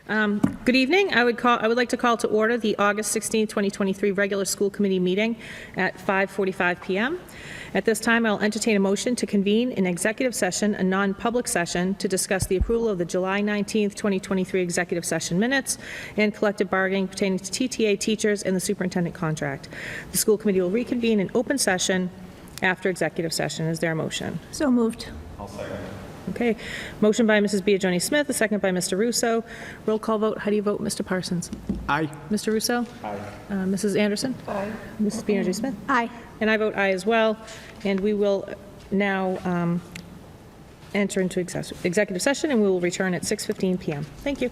Good evening. I would like to call to order the August 16, 2023 regular school committee meeting at 5:45 p.m. At this time, I'll entertain a motion to convene an executive session, a non-public session, to discuss the approval of the July 19, 2023 executive session minutes and collective bargaining pertaining to TTA teachers and the superintendent contract. The school committee will reconvene in open session after executive session. Is there a motion? So moved. I'll second. Okay. Motion by Mrs. Biagioni Smith, a second by Mr. Russo. Roll call vote. How do you vote, Mr. Parsons? Aye. Mr. Russo? Aye. Mrs. Anderson? Aye. Mrs. Biagioni Smith? Aye. And I vote aye as well. And we will now enter into executive session, and we will return at 6:15 p.m. Thank you.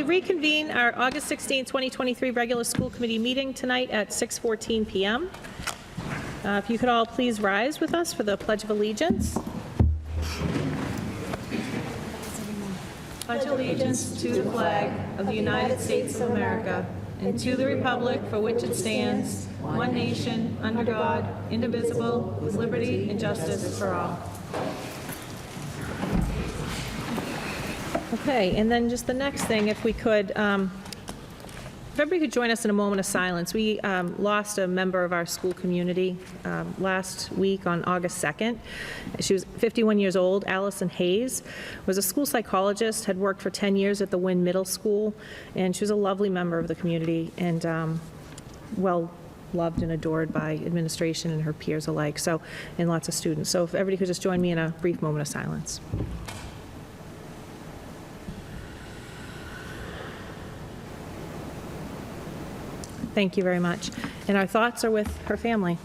reconvene our August 16, 2023 regular school committee meeting tonight at 6:14 p.m. If you could all please rise with us for the Pledge of Allegiance. Pledge allegiance to the flag of the United States of America and to the republic for which it stands, one nation, under God, indivisible, with liberty and justice for all. Okay, and then just the next thing, if we could, if everybody could join us in a moment of silence. We lost a member of our school community last week on August 2nd. She was 51 years old. Allison Hayes was a school psychologist, had worked for 10 years at the Wynn Middle School, and she was a lovely member of the community and well loved and adored by administration and her peers alike, so, and lots of students. So if everybody could just join me in a brief moment of silence. Thank you very much. And our thoughts are with her family.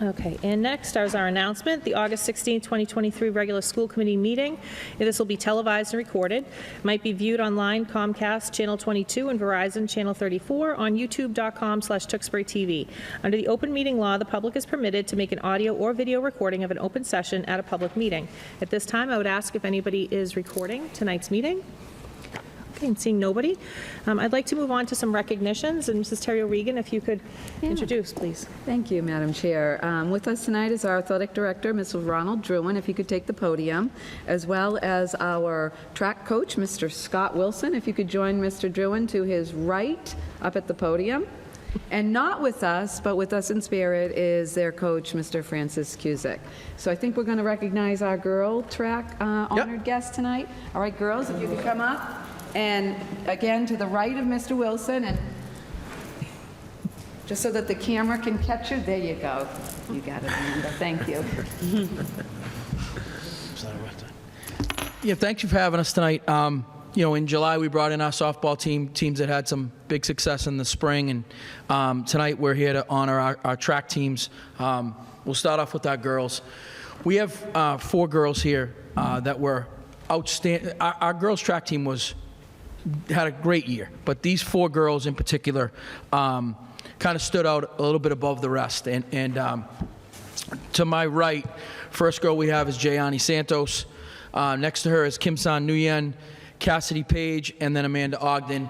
Okay, and next is our announcement, the August 16, 2023 regular school committee meeting. This will be televised and recorded. It might be viewed online, Comcast Channel 22 and Verizon Channel 34, on youtube.com/Tewksbury TV. Under the open meeting law, the public is permitted to make an audio or video recording of an open session at a public meeting. At this time, I would ask if anybody is recording tonight's meeting. Okay, and seeing nobody, I'd like to move on to some recognitions, and Mrs. Terry O'Regan, if you could introduce, please. Thank you, Madam Chair. With us tonight is our athletic director, Mr. Ronald Druin, if you could take the podium, as well as our track coach, Mr. Scott Wilson, if you could join Mr. Druin to his right up at the podium. And not with us, but with us in spirit, is their coach, Mr. Francis Cusick. So I think we're going to recognize our girl track honored guest tonight. All right, girls, if you could come up. And again, to the right of Mr. Wilson, and just so that the camera can catch you, there you go. You got it, Amanda. Thank you. Yeah, thank you for having us tonight. You know, in July, we brought in our softball teams that had some big success in the spring, and tonight we're here to honor our track teams. We'll start off with our girls. We have 4 girls here that were outstanding. Our girls' track team had a great year, but these 4 girls in particular kind of stood out a little bit above the rest. And to my right, first girl we have is Jayani Santos. Next to her is Kim San Nguyen, Cassidy Page, and then Amanda Ogden.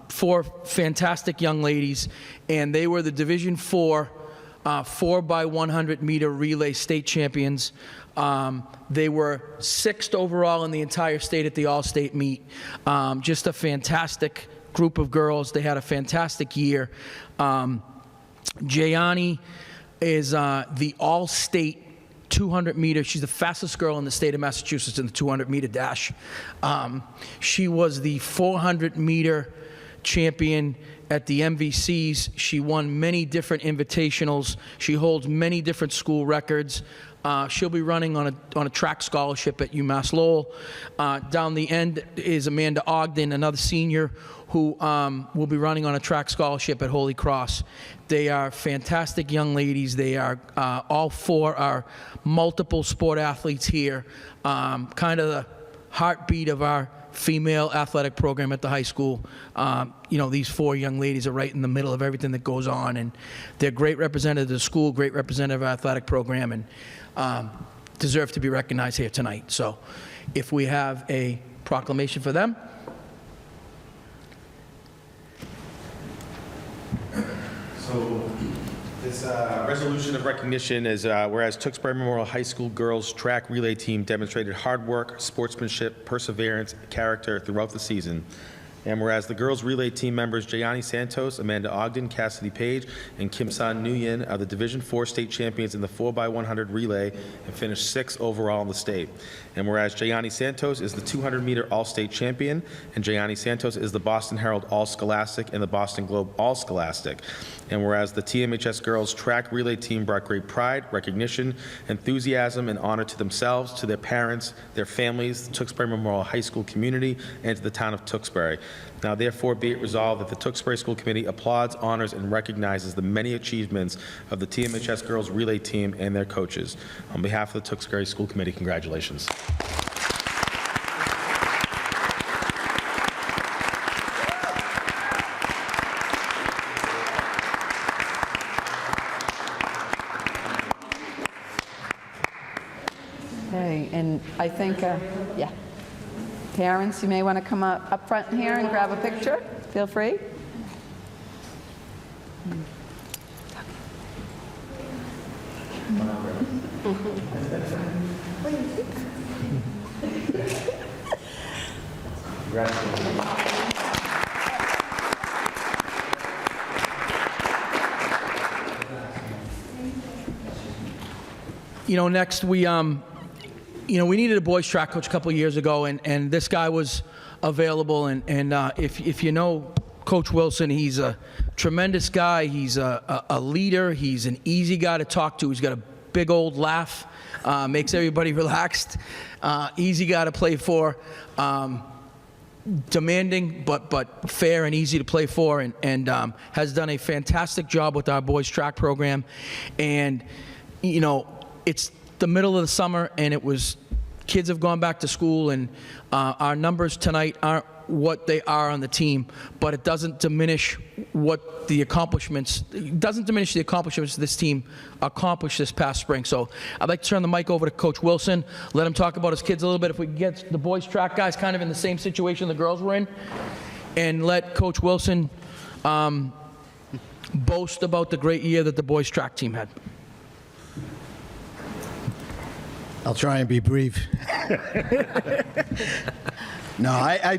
4 fantastic young ladies, and they were the Division 4 4x100 meter relay state champions. They were 6th overall in the entire state at the all-state meet. Just a fantastic group of girls. They had a fantastic year. Jayani is the all-state 200 meter. She's the fastest girl in the state of Massachusetts in the 200 meter dash. She was the 400 meter champion at the MVCs. She won many different invitationals. She holds many different school records. She'll be running on a track scholarship at UMass Lowell. Down the end is Amanda Ogden, another senior, who will be running on a track scholarship at Holy Cross. They are fantastic young ladies. They are all 4 are multiple sport athletes here, kind of the heartbeat of our female athletic program at the high school. You know, these 4 young ladies are right in the middle of everything that goes on, and they're great representatives of the school, great representative of our athletic program, and deserve to be recognized here tonight. So if we have a proclamation for them. So this resolution of recognition is whereas Tewksbury Memorial High School girls track relay team demonstrated hard work, sportsmanship, perseverance, character throughout the season. And whereas the girls relay team members Jayani Santos, Amanda Ogden, Cassidy Page, and Kim San Nguyen are the Division 4 state champions in the 4x100 relay and finished 6th overall in the state. And whereas Jayani Santos is the 200 meter all-state champion, and Jayani Santos is the Boston Herald All-Scholastic and the Boston Globe All-Scholastic. And whereas the TMHS girls track relay team brought great pride, recognition, enthusiasm, and honor to themselves, to their parents, their families, the Tewksbury Memorial High School community, and to the town of Tewksbury. Now, therefore, be it resolved that the Tewksbury School Committee applauds, honors, and recognizes the many achievements of the TMHS girls relay team and their coaches. On behalf of the Tewksbury School Committee, congratulations. I think, yeah. Parents, you may want to come up front here and grab a picture. Feel free. Next we needed a boys track coach a couple of years ago, and this guy was available. And if you know Coach Wilson, he's a tremendous guy. He's a leader. He's an easy guy to talk to. He's got a big old laugh, makes everybody relaxed. Easy guy to play for. Demanding, but fair and easy to play for, and has done a fantastic job with our boys track program. And it's the middle of the summer, and kids have gone back to school, and our numbers tonight aren't what they are on the team, but it doesn't diminish the accomplishments this team accomplished this past spring. So I'd like to turn the mic over to Coach Wilson, let him talk about his kids a little bit. If we can get the boys track guys kind of in the same situation the girls were in, and let Coach Wilson boast about the great year that the boys track team had. I'll try and be brief. No, I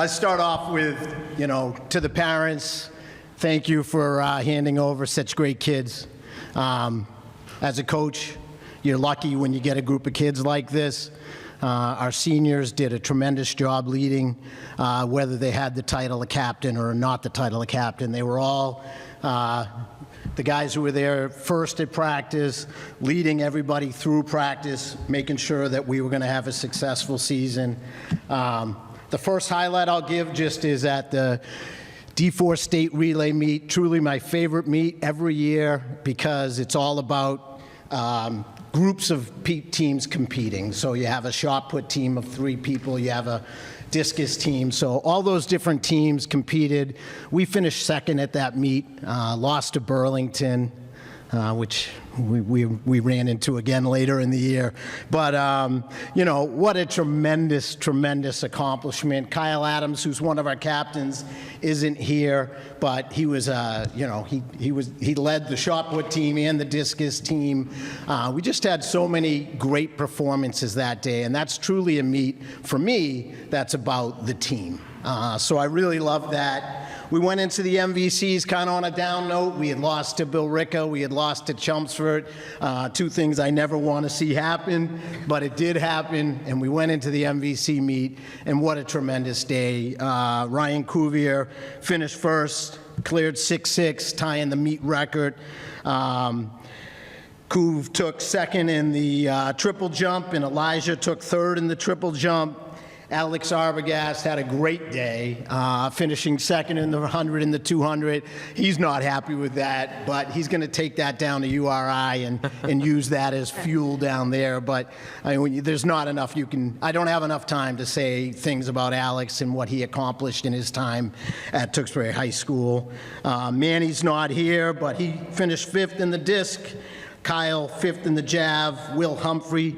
start off with, to the parents, thank you for handing over such great kids. As a coach, you're lucky when you get a group of kids like this. Our seniors did a tremendous job leading, whether they had the title of captain or not the title of captain. They were all the guys who were there first at practice, leading everybody through practice, making sure that we were going to have a successful season. The first highlight I'll give just is at the D4 state relay meet, truly my favorite meet every year because it's all about groups of teams competing. So you have a shot put team of 3 people, you have a discus team. So all those different teams competed. We finished second at that meet, lost to Burlington, which we ran into again later in the year. But, what a tremendous, tremendous accomplishment. Kyle Adams, who's one of our captains, isn't here, but he was, he led the shot put team and the discus team. We just had so many great performances that day, and that's truly a meet, for me, that's about the team. So I really love that. We went into the MVCs kind of on a down note. We had lost to Billerica. We had lost to Chelmsford. 2 things I never want to see happen, but it did happen, and we went into the MVC meet, and what a tremendous day. Ryan Cuvier finished first, cleared 6.6, tying the meet record. Cuv took second in the triple jump, and Elijah took third in the triple jump. Alex Arbogast had a great day, finishing second in the 100 and the 200. He's not happy with that, but he's going to take that down to URI and use that as fuel down there. But there's not enough I don't have enough time to say things about Alex and what he accomplished in his time at Tewksbury High School. Manny's not here, but he finished 5th in the disc. Kyle 5th in the jav. Will Humphrey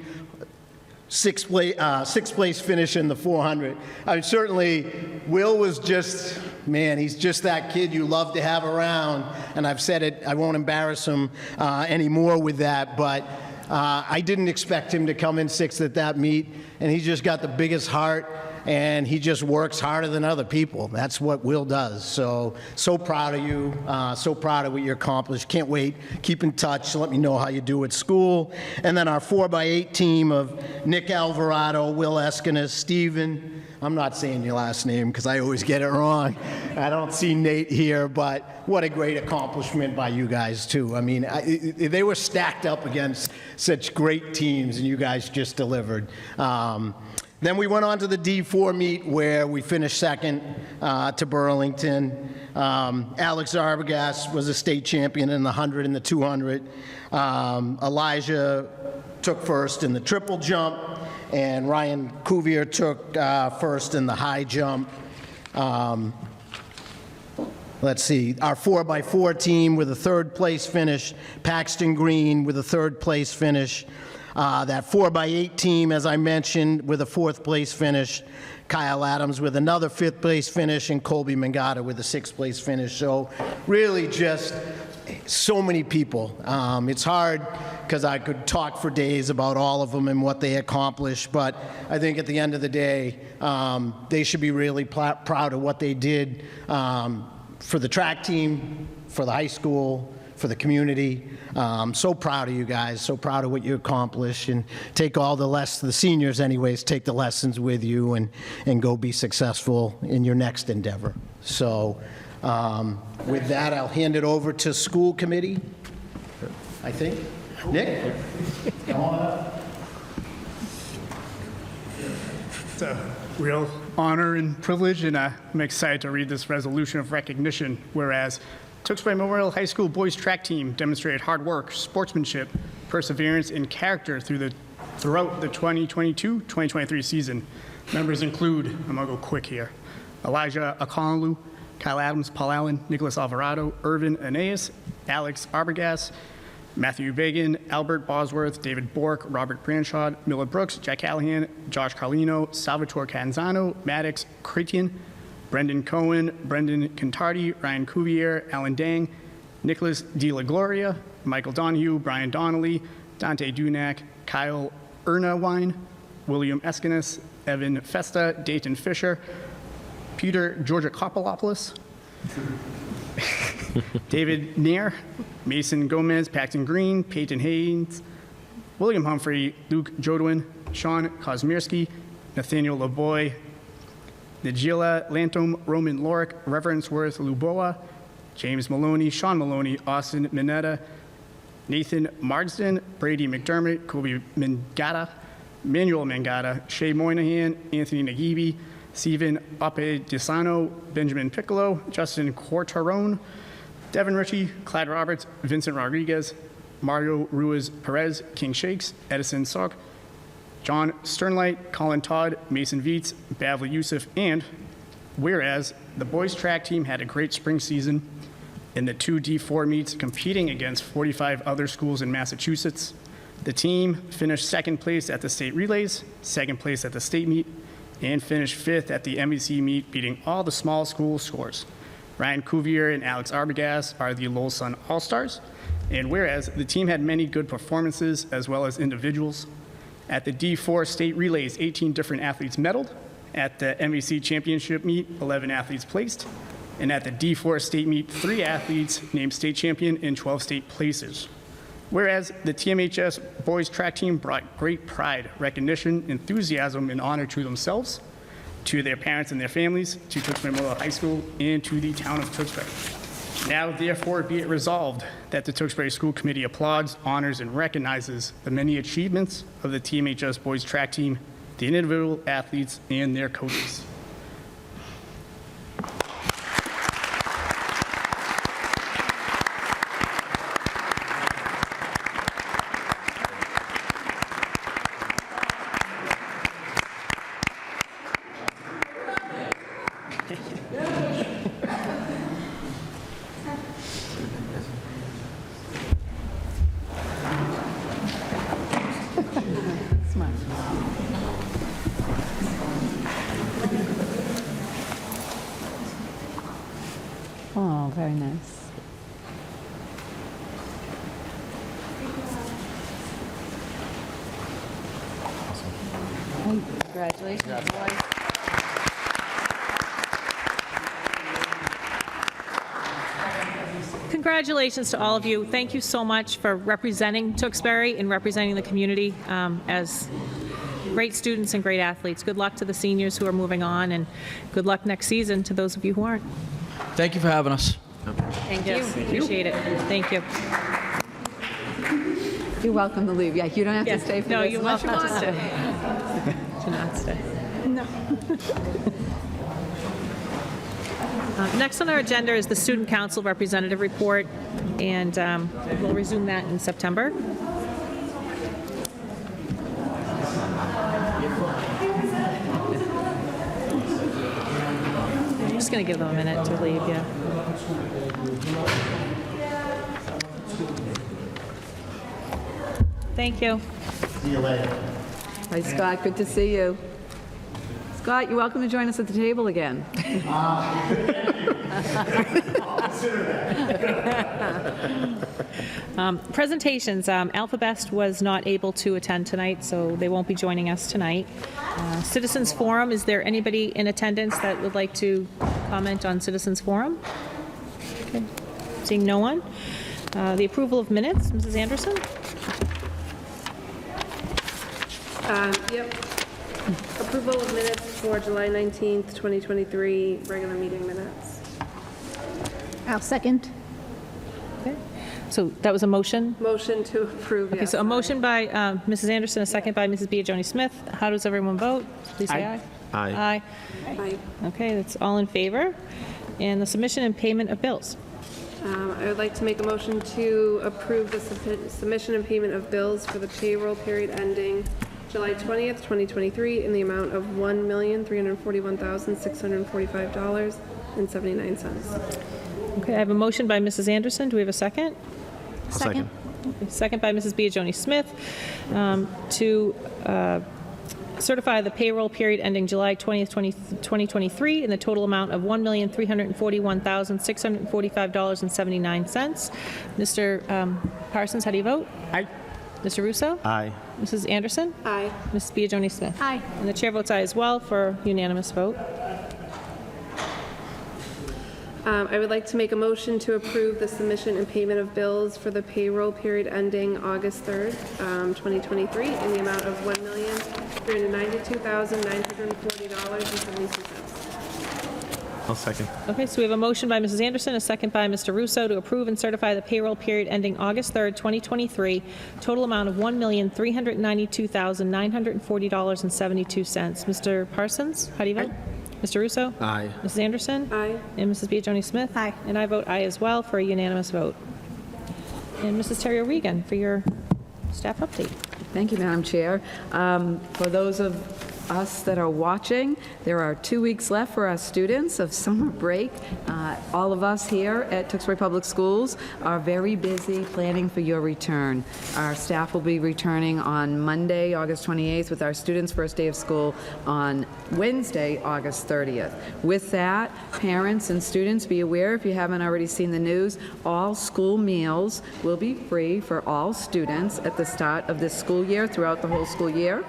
sixth place finish in the 400. Certainly, Will was just, he's just that kid you love to have around. And I've said it, I won't embarrass him anymore with that, but I didn't expect him to come in 6th at that meet, and he just got the biggest heart, and he just works harder than other people. That's what Will does. So proud of you, so proud of what you accomplished. Can't wait. Keep in touch. Let me know how you do at school. And then our 4x8 team of Nick Alvarado, Will Eskenes, Steven. I'm not saying your last name because I always get it wrong. I don't see Nate here, but what a great accomplishment by you guys, too. They were stacked up against such great teams, and you guys just delivered. Then we went on to the D4 meet where we finished second to Burlington. Alex Arbogast was a state champion in the 100 and the 200. Elijah took first in the triple jump, and Ryan Cuvier took first in the high jump. Let's see, our 4x4 team with a 3rd place finish. Paxton Green with a 3rd place finish. That 4x8 team, as I mentioned, with a 4th place finish. Kyle Adams with another 5th place finish, and Colby Mangata with a 6th place finish. So really just so many people. It's hard because I could talk for days about all of them and what they accomplished, but I think at the end of the day, they should be really proud of what they did for the track team, for the high school, for the community. So proud of you guys, so proud of what you accomplished, and take all the seniors anyways, take the lessons with you and go be successful in your next endeavor. So with that, I'll hand it over to school committee, I think. Nick? Come on up. It's a real honor and privilege, and I'm excited to read this resolution of recognition, whereas Tewksbury Memorial High School boys track team demonstrated hard work, sportsmanship, perseverance, and character throughout the 2022-2023 season. Members include, I'm going to go quick here, Elijah Akonlu, Kyle Adams, Paul Allen, Nicholas Alvarado, Irvin Aeneas, Alex Arbogast, Matthew Bagan, Albert Bosworth, David Bork, Robert Branchard, Miller Brooks, Jack Callahan, Josh Carlino, Salvatore Canzano, Maddox Cretian, Brendan Cohen, Brendan Cantardi, Ryan Cuvier, Alan Dang, Nicholas De La Gloria, Michael Donahue, Brian Donnelly, Dante Dunac, Kyle Ernawine, William Eskinas, Evan Festa, Dayton Fisher, Peter Georgia Kopolopoulos, David Nair, Mason Gomez, Paxton Green, Peyton Haynes, William Humphrey, Luke Jodwin, Sean Kosmierski, Nathaniel LeBoy, Nigella Lantom, Roman Lorick, Reverence Worth Luboa, James Maloney, Sean Maloney, Austin Mineta, Nathan Marsden, Brady McDermott, Kobe Mangata, Manuel Mangata, Shay Moynihan, Anthony Nagibi, Stephen Ape Desano, Benjamin Piccolo, Justin Quartarone, Devin Ritchie, Clyde Roberts, Vincent Rodriguez, Mario Ruiz Perez, King Shakes, Edison Sock, John Sternlight, Colin Todd, Mason Viets, Bavli Youssef, and whereas the boys track team had a great spring season in the 2 D4 meets competing against 45 other schools in Massachusetts, the team finished 2nd place at the state relays, 2nd place at the state meet, and finished 5th at the MVC meet, beating all the small school scores. Ryan Cuvier and Alex Arbogast are the Lowell Sun All-Stars, and whereas the team had many good performances as well as individuals. At the D4 state relays, 18 different athletes medaled. At the MVC championship meet, 11 athletes placed. And at the D4 state meet, 3 athletes named state champion in 12 state places. Whereas the TMHS boys track team brought great pride, recognition, enthusiasm, and honor to themselves, to their parents and their families, to Tewksbury Memorial High School, and to the town of Tewksbury. Now, therefore, be it resolved that the Tewksbury School Committee applauds, honors, and recognizes the many achievements of the TMHS boys track team, the individual athletes, and their coaches. Oh, very nice. Congratulations, boys. Congratulations to all of you. Thank you so much for representing Tewksbury and representing the community as great students and great athletes. Good luck to the seniors who are moving on, and good luck next season to those of you who aren't. Thank you for having us. Thank you. Appreciate it. Thank you. You're welcome to leave. Yeah, you don't have to stay for No, this you're unless you welcome to want stay. To not stay. No. Next on our agenda is the Student Council Representative Report, and we'll resume that in September. I'm just going to give them a minute to leave, yeah. Thank you. See you later. Hi, Scott, good to see you. Scott, you're welcome to join us at the table again. Presentations, Alphabest was not able to attend tonight, so they won't be joining us tonight. Citizens Forum, is there anybody in attendance that would like to comment on Citizens Forum? Okay. Seeing no one. The approval of minutes, Mrs. Anderson? Yep. Approval of minutes for July 19th, 2023, regular meeting minutes. I'll second. Okay. So that was a motion? Motion to approve, Okay, yes. so a motion by Mrs. Anderson, a second by Mrs. Biagioni-Smith. How does everyone vote? Please say aye. Aye. Aye. Okay, that's all in favor. And the submission and payment of bills. I would like to make a motion to approve the submission and payment of bills for the payroll period ending July 20th, 2023, in the amount of $1,341,645.79. Okay, I have a motion by Mrs. Anderson. Do we have a second? Second. Second by Mrs. Biagioni-Smith to certify the payroll period ending July 20th, 2023 in the total amount of $1,341,645.79. Mr. Parsons, how do you vote? Aye. Mr. Russo? Aye. Mrs. Anderson? Aye. Mrs. Biagioni-Smith? Aye. And the chair votes aye as well for unanimous vote. I would like to make a motion to approve the submission and payment of bills for the payroll period ending August 3rd, 2023, in the amount of $1,392,940.72. I'll second. Okay, so we have a motion by Mrs. Anderson, a second by Mr. Russo to approve and certify the payroll period ending August 3rd, 2023, total amount of $1,392,940.72. Mr. Parsons, how do you vote? Mr. Russo? Aye. Mrs. Anderson? Aye. And Mrs. Biagioni-Smith? Aye. And I vote aye as well for a unanimous vote. And Mrs. Terry Regan for your staff update. Thank you, Madam Chair. For those of us that are watching, there are 2 weeks left for our students of summer break. All of us here at Tewksbury Public Schools are very busy planning for your return. Our staff will be returning on Monday, August 28th, with our students' first day of school on Wednesday, August 30th. With that, parents and students, be aware, if you haven't already seen the news, all school meals will be free for all students at the start of this school year, throughout the whole school year.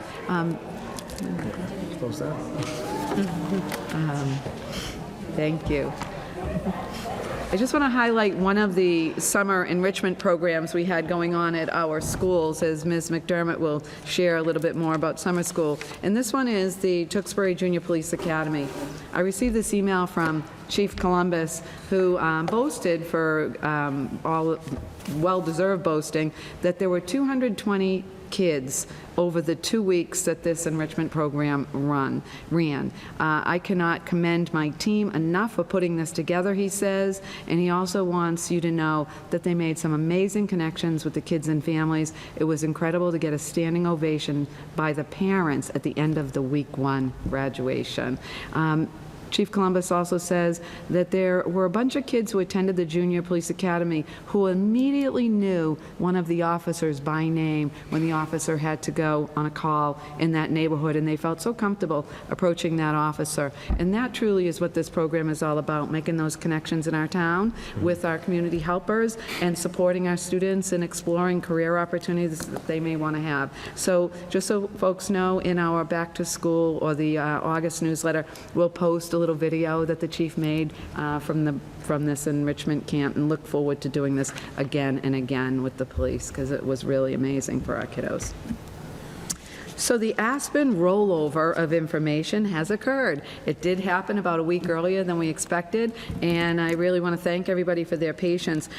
Thank you. I just want to highlight one of the summer enrichment programs we had going on at our schools, as Ms. McDermott will share a little bit more about summer school. And this one is the Tewksbury Junior Police Academy. I received this email from Chief Columbus, who boasted, for all well-deserved boasting, that there were 220 kids over the 2 weeks that this enrichment program ran. I cannot commend my team enough for putting this together, he says, and he also wants you to know that they made some amazing connections with the kids and families. It was incredible to get a standing ovation by the parents at the end of the week 1 graduation. Chief Columbus also says that there were a bunch of kids who attended the Junior Police Academy who immediately knew one of the officers by name when the officer had to go on a call in that neighborhood, and they felt so comfortable approaching that officer. And that truly is what this program is all about, making those connections in our town with our community helpers and supporting our students and exploring career opportunities that they may want to have. So just so folks know, in our Back to School or the August newsletter, we'll post a little video that the chief made from this enrichment camp, and look forward to doing this again and again with the police, because it was really amazing for our kiddos. So the Aspen rollover of information has occurred. It did happen about a week earlier than we expected, and I really want to thank everybody for their patience.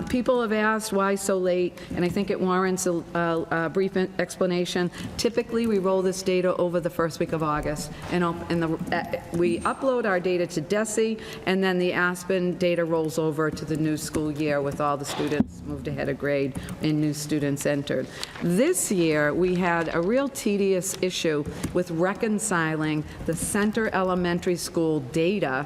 People have asked why so late, and I think it warrants a brief explanation. Typically, we roll this data over the first week of August, and we upload our data to DESE, and then the Aspen data rolls over to the new school year with all the students moved ahead a grade and new students entered. This year, we had a real tedious issue with reconciling the Center Elementary School data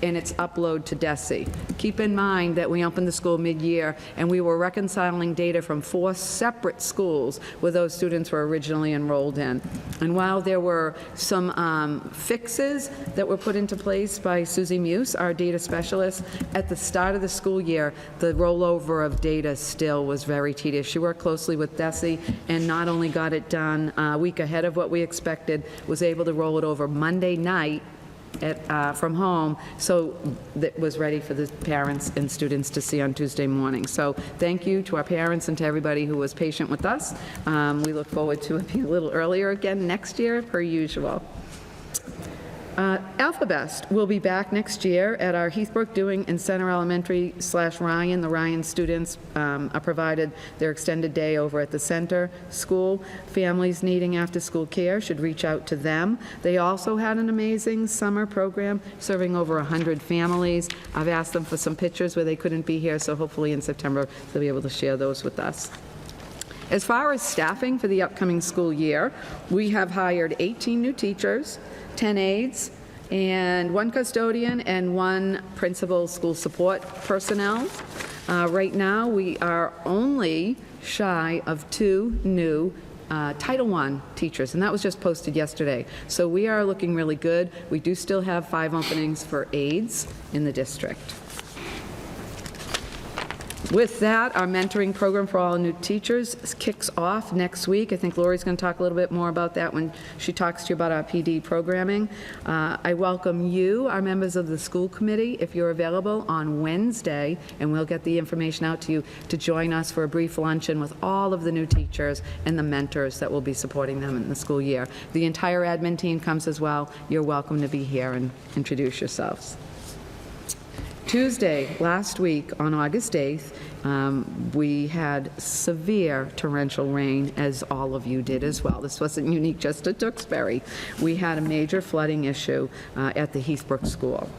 and its upload to DESI. Keep in mind that we opened the school mid-year, and we were reconciling data from 4 separate schools where those students were originally enrolled in. And while there were some fixes that were put into place by Susie Muse, our data specialist, at the start of the school year, the rollover of data still was very tedious. She worked closely with DESI and not only got it done a week ahead of what we expected, was able to roll it over Monday night from home, so that was ready for the parents and students to see on Tuesday morning. So thank you to our parents and to everybody who was patient with us. We look forward to it being a little earlier again next year, per usual. Alphabest will be back next year at our Heathbrook Dewing and Center Elementary / Ryan. The Ryan students are provided their extended day over at the center school. Families needing after-school care should reach out to them. They also had an amazing summer program serving over 100 families. I've asked them for some pictures where they couldn't be here, so hopefully in September they'll be able to share those with us. As far as staffing for the upcoming school year, we have hired 18 new teachers, 10 aides, and 1 custodian and 1 principal school support personnel. Right now, we are only shy of 2 new Title I teachers, and that was just posted yesterday. So we are looking really good. We do still have 5 openings for aides in the district. With that, our mentoring program for all new teachers kicks off next week. I think Lori's going to talk a little bit more about that when she talks to you about our PD programming. I welcome you, our members of the school committee, if you're available on Wednesday, and we'll get the information out to you, to join us for a brief luncheon with all of the new teachers and the mentors that will be supporting them in the school year. The entire admin team comes as well. You're welcome to be here and introduce yourselves. Tuesday, last week, on August 8th, we had severe torrential rain, as all of you did as well. This wasn't unique just to Tewksbury. We had a major flooding issue at the Heathbrook School.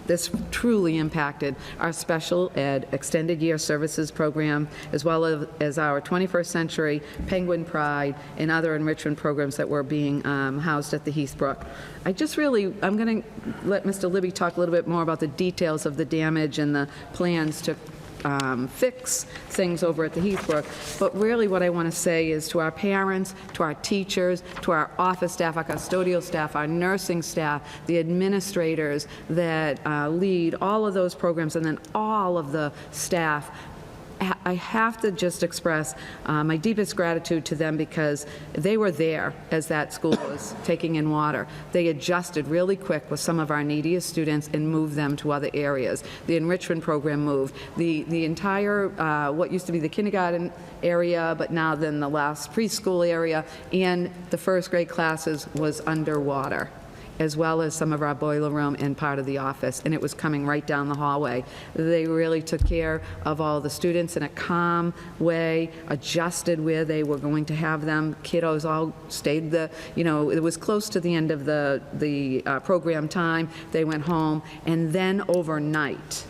This truly impacted our special ed extended year services program, as well as our 21st Century Penguin Pride and other enrichment programs that were being housed at the Heathbrook. I'm going to let Mr. Libby talk a little bit more about the details of the damage and the plans to fix things over at the Heathbrook. But really what I want to say is to our parents, to our teachers, to our office staff, our custodial staff, our nursing staff, the administrators that lead all of those programs, and then all of the staff, I have to just express my deepest gratitude to them, because they were there as that school was taking in water. They adjusted really quick with some of our neediest students and moved them to other areas. The enrichment program moved. The entire, what used to be the kindergarten area, but now then the last preschool area, and the first grade classes was underwater, as well as some of our boiler room and part of the office, and it was coming right down the hallway. They really took care of all the students in a calm way, adjusted where they were going to have them. Kiddos all stayed it was close to the end of the program time. They went home, and then overnight,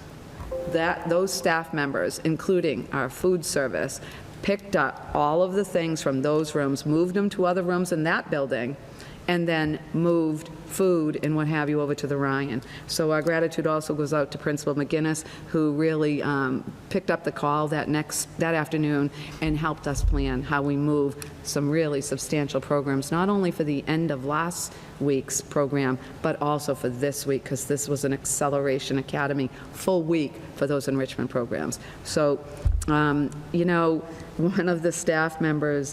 those staff members, including our food service, picked up all of the things from those rooms, moved them to other rooms in that building, and then moved food and what have you over to the Ryan. So our gratitude also goes out to Principal McGinnis, who really picked up the call that afternoon and helped us plan how we move some really substantial programs, not only for the end of last week's program, but also for this week, because this was an Acceleration Academy full week for those enrichment programs. So, one of the staff members,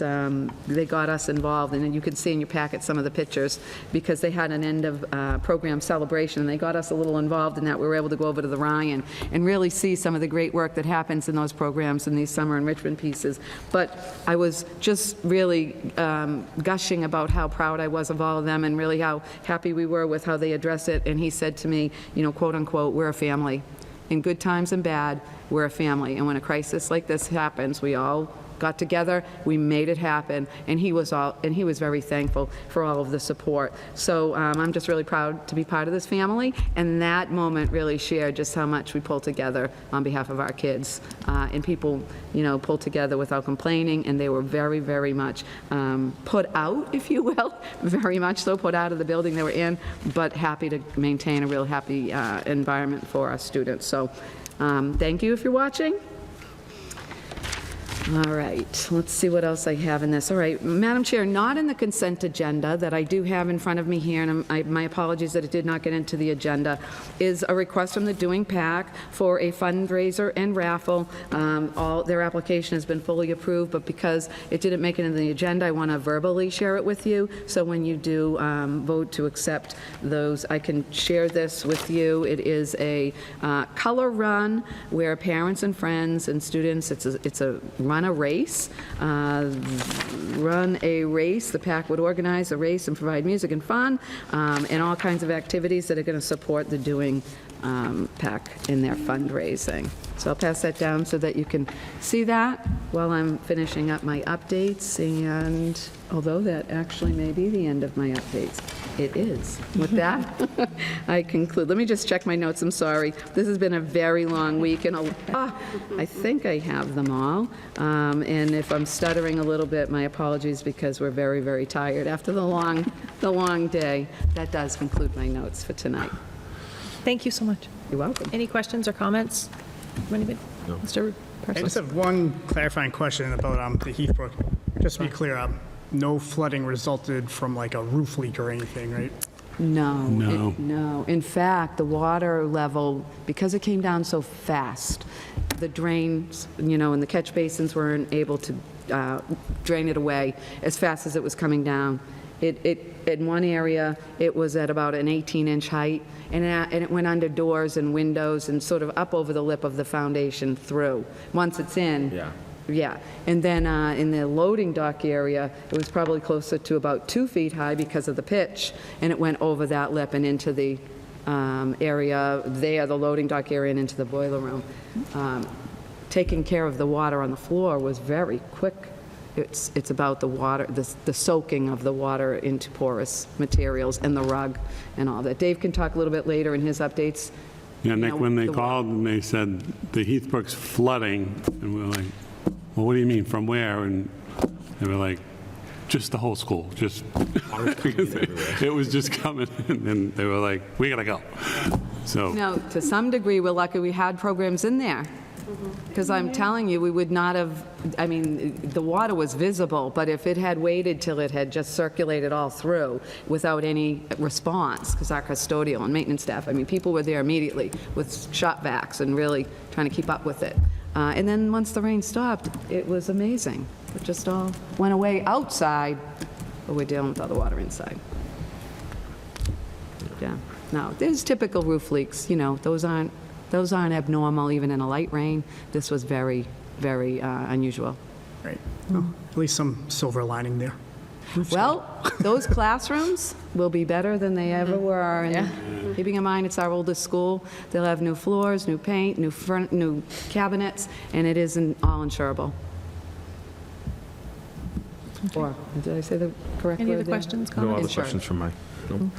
they got us involved, and you can see in your packet some of the pictures, because they had an end of program celebration, and they got us a little involved in that. We were able to go over to the Ryan and really see some of the great work that happens in those programs and these summer enrichment pieces. But I was just really gushing about how proud I was of all of them, and really how happy we were with how they addressed it. And he said to me, quote unquote, "We're a family. In good times and bad, we're a family. And when a crisis like this happens, we all got together, we made it happen, and he was very thankful for all of the support. So I'm just really proud to be part of this family, and that moment really shared just how much we pull together on behalf of our kids. And people, pulled together without complaining, and they were very, very much put out, if you will, very much so put out of the building they were in, but happy to maintain a real happy environment for our students. So thank you if you're watching. All right, let's see what else I have in this. All right, Madam Chair, not in the consent agenda that I do have in front of me here, and my apologies that it did not get into the agenda, is a request from the Doing PAC for a fundraiser and raffle. Their application has been fully approved, but because it didn't make it into the agenda, I want to verbally share it with you. So when you do vote to accept those, I can share this with you. It is a color run where parents and friends and students, it's a run a race. The PAC would organize a race and provide music and fun and all kinds of activities that are going to support the Doing PAC in their fundraising. So I'll pass that down so that you can see that while I'm finishing up my updates. And although that actually may be the end of my updates, it is. With that, I conclude. Let me just check my notes. I'm sorry. This has been a very long week, and I think I have them all. And if I'm stuttering a little bit, my apologies, because we're very, very tired after the long day. That does conclude my notes for tonight. Thank you so much. You're welcome. Any questions or comments from anybody? No. Mr. I just Parsons? have one clarifying question about the Heathbrook. Just to be clear, no flooding resulted from like a roof leak or anything, right? No. No. No. In fact, the water level, because it came down so fast, the drains, and the catch basins weren't able to drain it away as fast as it was coming down. In one area, it was at about an 18-inch height, and it went under doors and windows and sort of up over the lip of the foundation through. Once it's in. Yeah. And then in the loading dock area, it was probably closer to about 2 feet high because of the pitch, and it went over that lip and into the area there, the loading dock area, and into the boiler room. Taking care of the water on the floor was very quick. It's about the water, the soaking of the water into porous materials and the rug and all that. Dave can talk a little bit later in his updates. Yeah, Nick, when they the called and they said the Heathbrook's flooding, and we were like, well, what do you mean, from where? And they were like, just the whole school, just, it was just coming, and they were like, we gotta go. So, To some degree, we're lucky we had programs in there. Because I'm telling you, we would not have, the water was visible, but if it had waited till it had just circulated all through without any response, because our custodial and maintenance staff, people were there immediately with shop vacs and really trying to keep up with it. And then once the rain stopped, it was amazing. It just all went away outside, but we're dealing with all the water inside. Yeah. No, there's typical roof leaks, those aren't abnormal even in a light rain. This was very, very unusual. Right. Well, at least some silver lining there. Well, those classrooms will be better than they ever were. And keeping in mind, it's our oldest school. They'll have new floors, new paint, new cabinets, and it isn't all insurable. Or, did I say the correct word Any other there? questions, No comments? other questions from Mike? No.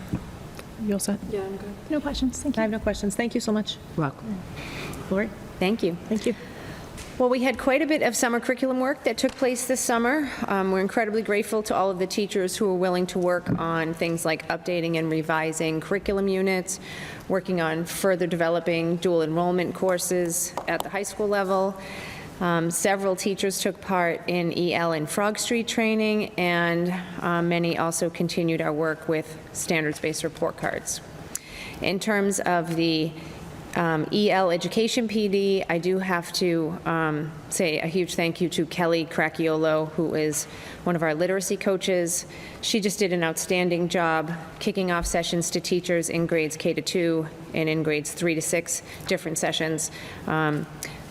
You all set? Yeah, I'm good. No questions, thank I you. have no questions. Thank you so much. Welcome. Lori? Thank you. Thank you. Well, we had quite a bit of summer curriculum work that took place this summer. We're incredibly grateful to all of the teachers who were willing to work on things like updating and revising curriculum units, working on further developing dual enrollment courses at the high school level. Several teachers took part in EL and Frog Street training, and many also continued our work with standards-based report cards. In terms of the EL Education PD, I do have to say a huge thank you to Kelly Cracchiolo, who is one of our literacy coaches. She just did an outstanding job kicking off sessions to teachers in grades K to 2 and in grades 3 to 6, different sessions.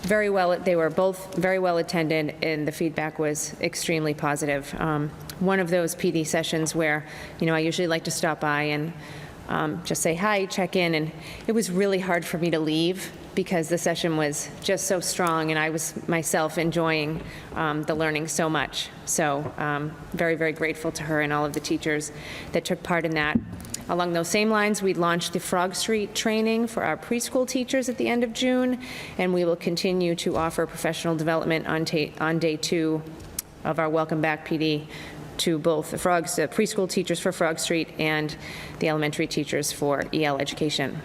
Very well, they were both very well attended, and the feedback was extremely positive. One of those PD sessions where, I usually like to stop by and just say hi, check in, and it was really hard for me to leave because the session was just so strong, and I was myself enjoying the learning so much. So very, very grateful to her and all of the teachers that took part in that. Along those same lines, we launched the Frog Street training for our preschool teachers at the end of June, and we will continue to offer professional development on day 2 of our Welcome Back PD to both the preschool teachers for Frog Street and the elementary teachers for EL education.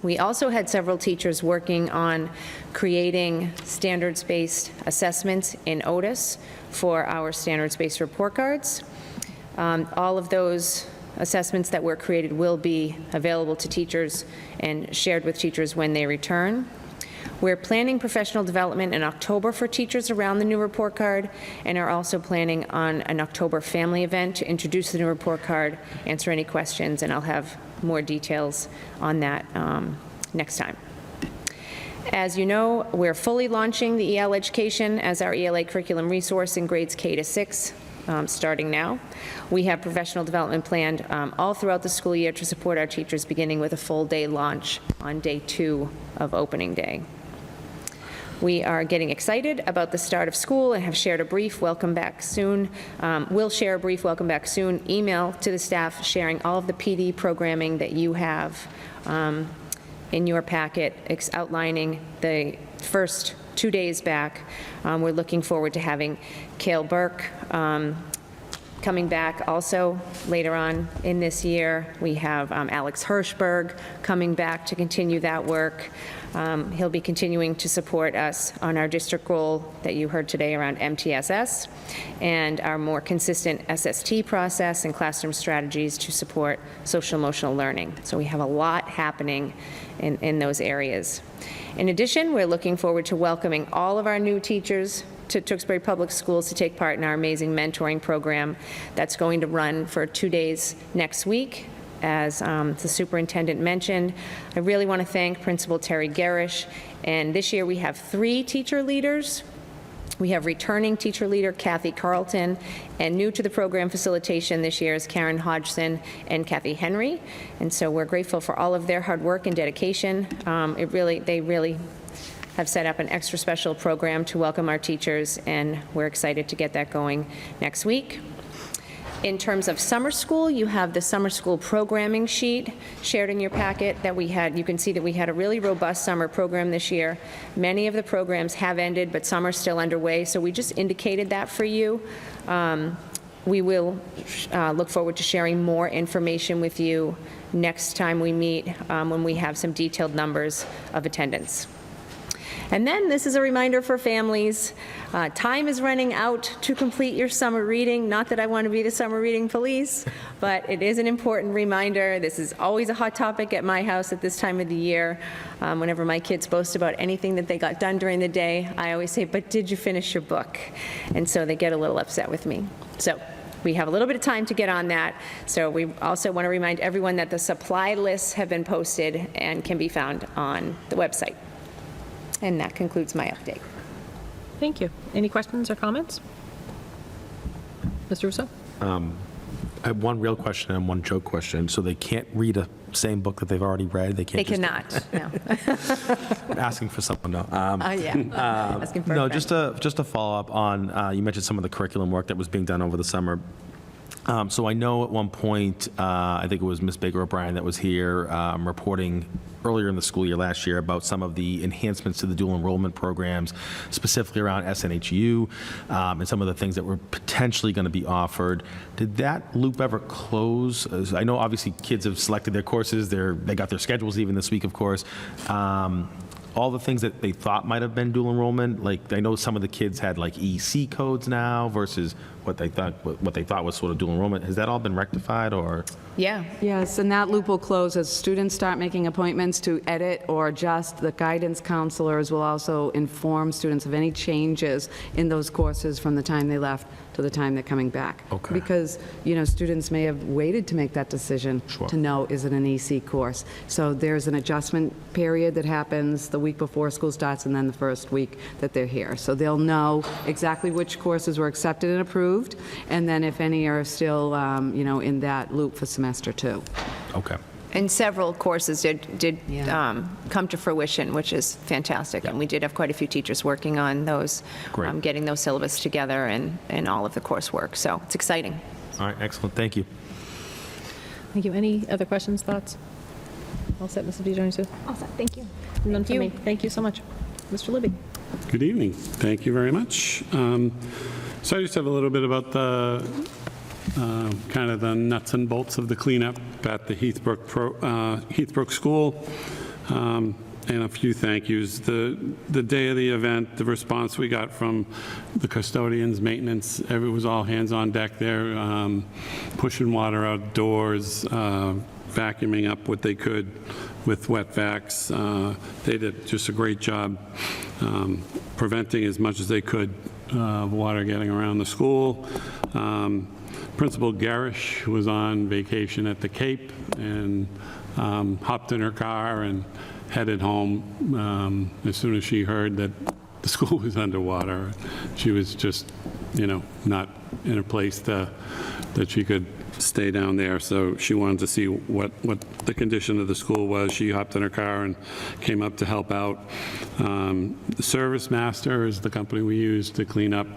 We also had several teachers working on creating standards-based assessments in Otis for our standards-based report cards. All of those assessments that were created will be available to teachers and shared with teachers when they return. We're planning professional development in October for teachers around the new report card, and are also planning on an October family event to introduce the new report card, answer any questions, and I'll have more details on that next time. As you know, we're fully launching the EL education as our ELA curriculum resource in grades K to 6. Starting now. We have professional development planned all throughout the school year to support our teachers, beginning with a full day launch on day 2 of opening day. We are getting excited about the start of school and have shared a brief welcome back soon. We'll share a brief welcome back soon email to the staff sharing all of the PD programming that you have in your packet, outlining the first 2 days back. We're looking forward to having Cale Burke coming back also later on in this year. We have Alex Hirschberg coming back to continue that work. He'll be continuing to support us on our district goal that you heard today around MTSS and our more consistent SST process and classroom strategies to support social emotional learning. So we have a lot happening in those areas. In addition, we're looking forward to welcoming all of our new teachers to Tewksbury Public Schools to take part in our amazing mentoring program that's going to run for 2 days next week. As the superintendent mentioned, I really want to thank Principal Terry Garish. And this year we have 3 teacher leaders. We have returning teacher leader Kathy Carlton, and new to the program facilitation this year is Karen Hodgson and Kathy Henry. And so we're grateful for all of their hard work and dedication. They really have set up an extra special program to welcome our teachers, and we're excited to get that going next week. In terms of summer school, you have the summer school programming sheet shared in your packet that we had. You can see that we had a really robust summer program this year. Many of the programs have ended, but some are still underway, so we just indicated that for you. We will look forward to sharing more information with you next time we meet when we have some detailed numbers of attendance. And then this is a reminder for families. Time is running out to complete your summer reading. Not that I want to be the summer reading police, but it is an important reminder. This is always a hot topic at my house at this time of the year. Whenever my kids boast about anything that they got done during the day, I always say, but did you finish your book? And so they get a little upset with me. So we have a little bit of time to get on that. So we also want to remind everyone that the supply lists have been posted and can be found on the website. And that concludes my update. Thank you. Any questions or comments? Mr. Russo? I have one real question and one joke question. So they can't read a same book that they've already read? They cannot, no. I'm asking for someone, no. Yeah. Asking for a No, friend. just to follow up on, you mentioned some of the curriculum work that was being done over the summer. So I know at one point, I think it was Ms. Baker O'Brien that was here reporting earlier in the school year last year about some of the enhancements to the dual enrollment programs, specifically around SNHU, and some of the things that were potentially going to be offered. Did that loop ever close? I know obviously kids have selected their courses, they got their schedules even this week, of course. All the things that they thought might have been dual enrollment, like I know some of the kids had like EC codes now versus what they thought was sort of dual enrollment. Has that all been rectified, or? Yeah. Yes, and that loop will close as students start making appointments to edit or adjust. The guidance counselors will also inform students of any changes in those courses from the time they left to the time they're coming back. Okay. Because, students may have waited to make that decision to know, is it an EC course? So there's an adjustment period that happens the week before school starts and then the first week that they're here. So they'll know exactly which courses were accepted and approved, and then if any are still, in that loop for semester 2. Okay. And several courses did come to fruition, which is fantastic. And we did have quite a few teachers working on those, Great. getting those syllabus together and all of the coursework. So it's exciting. All right, excellent, thank you. Thank you. Any other questions, thoughts? All set, Mrs. DeJones? All set, thank you. None for me. Thank you so much. Mr. Libby? Good evening. Thank you very much. So I just have a little bit about the kind of the nuts and bolts of the cleanup at the Heathbrook School, and a few thank yous. The day of the event, the response we got from the custodians, maintenance, it was all hands on deck there, pushing water outdoors, vacuuming up what they could with wet vacs. They did just a great job preventing as much as they could water getting around the school. Principal Garish was on vacation at the Cape and hopped in her car and headed home as soon as she heard that the school was underwater. She was just, not in a place that she could stay down there, so she wanted to see what the condition of the school was. She hopped in her car and came up to help out. The Service Master is the company we use to clean up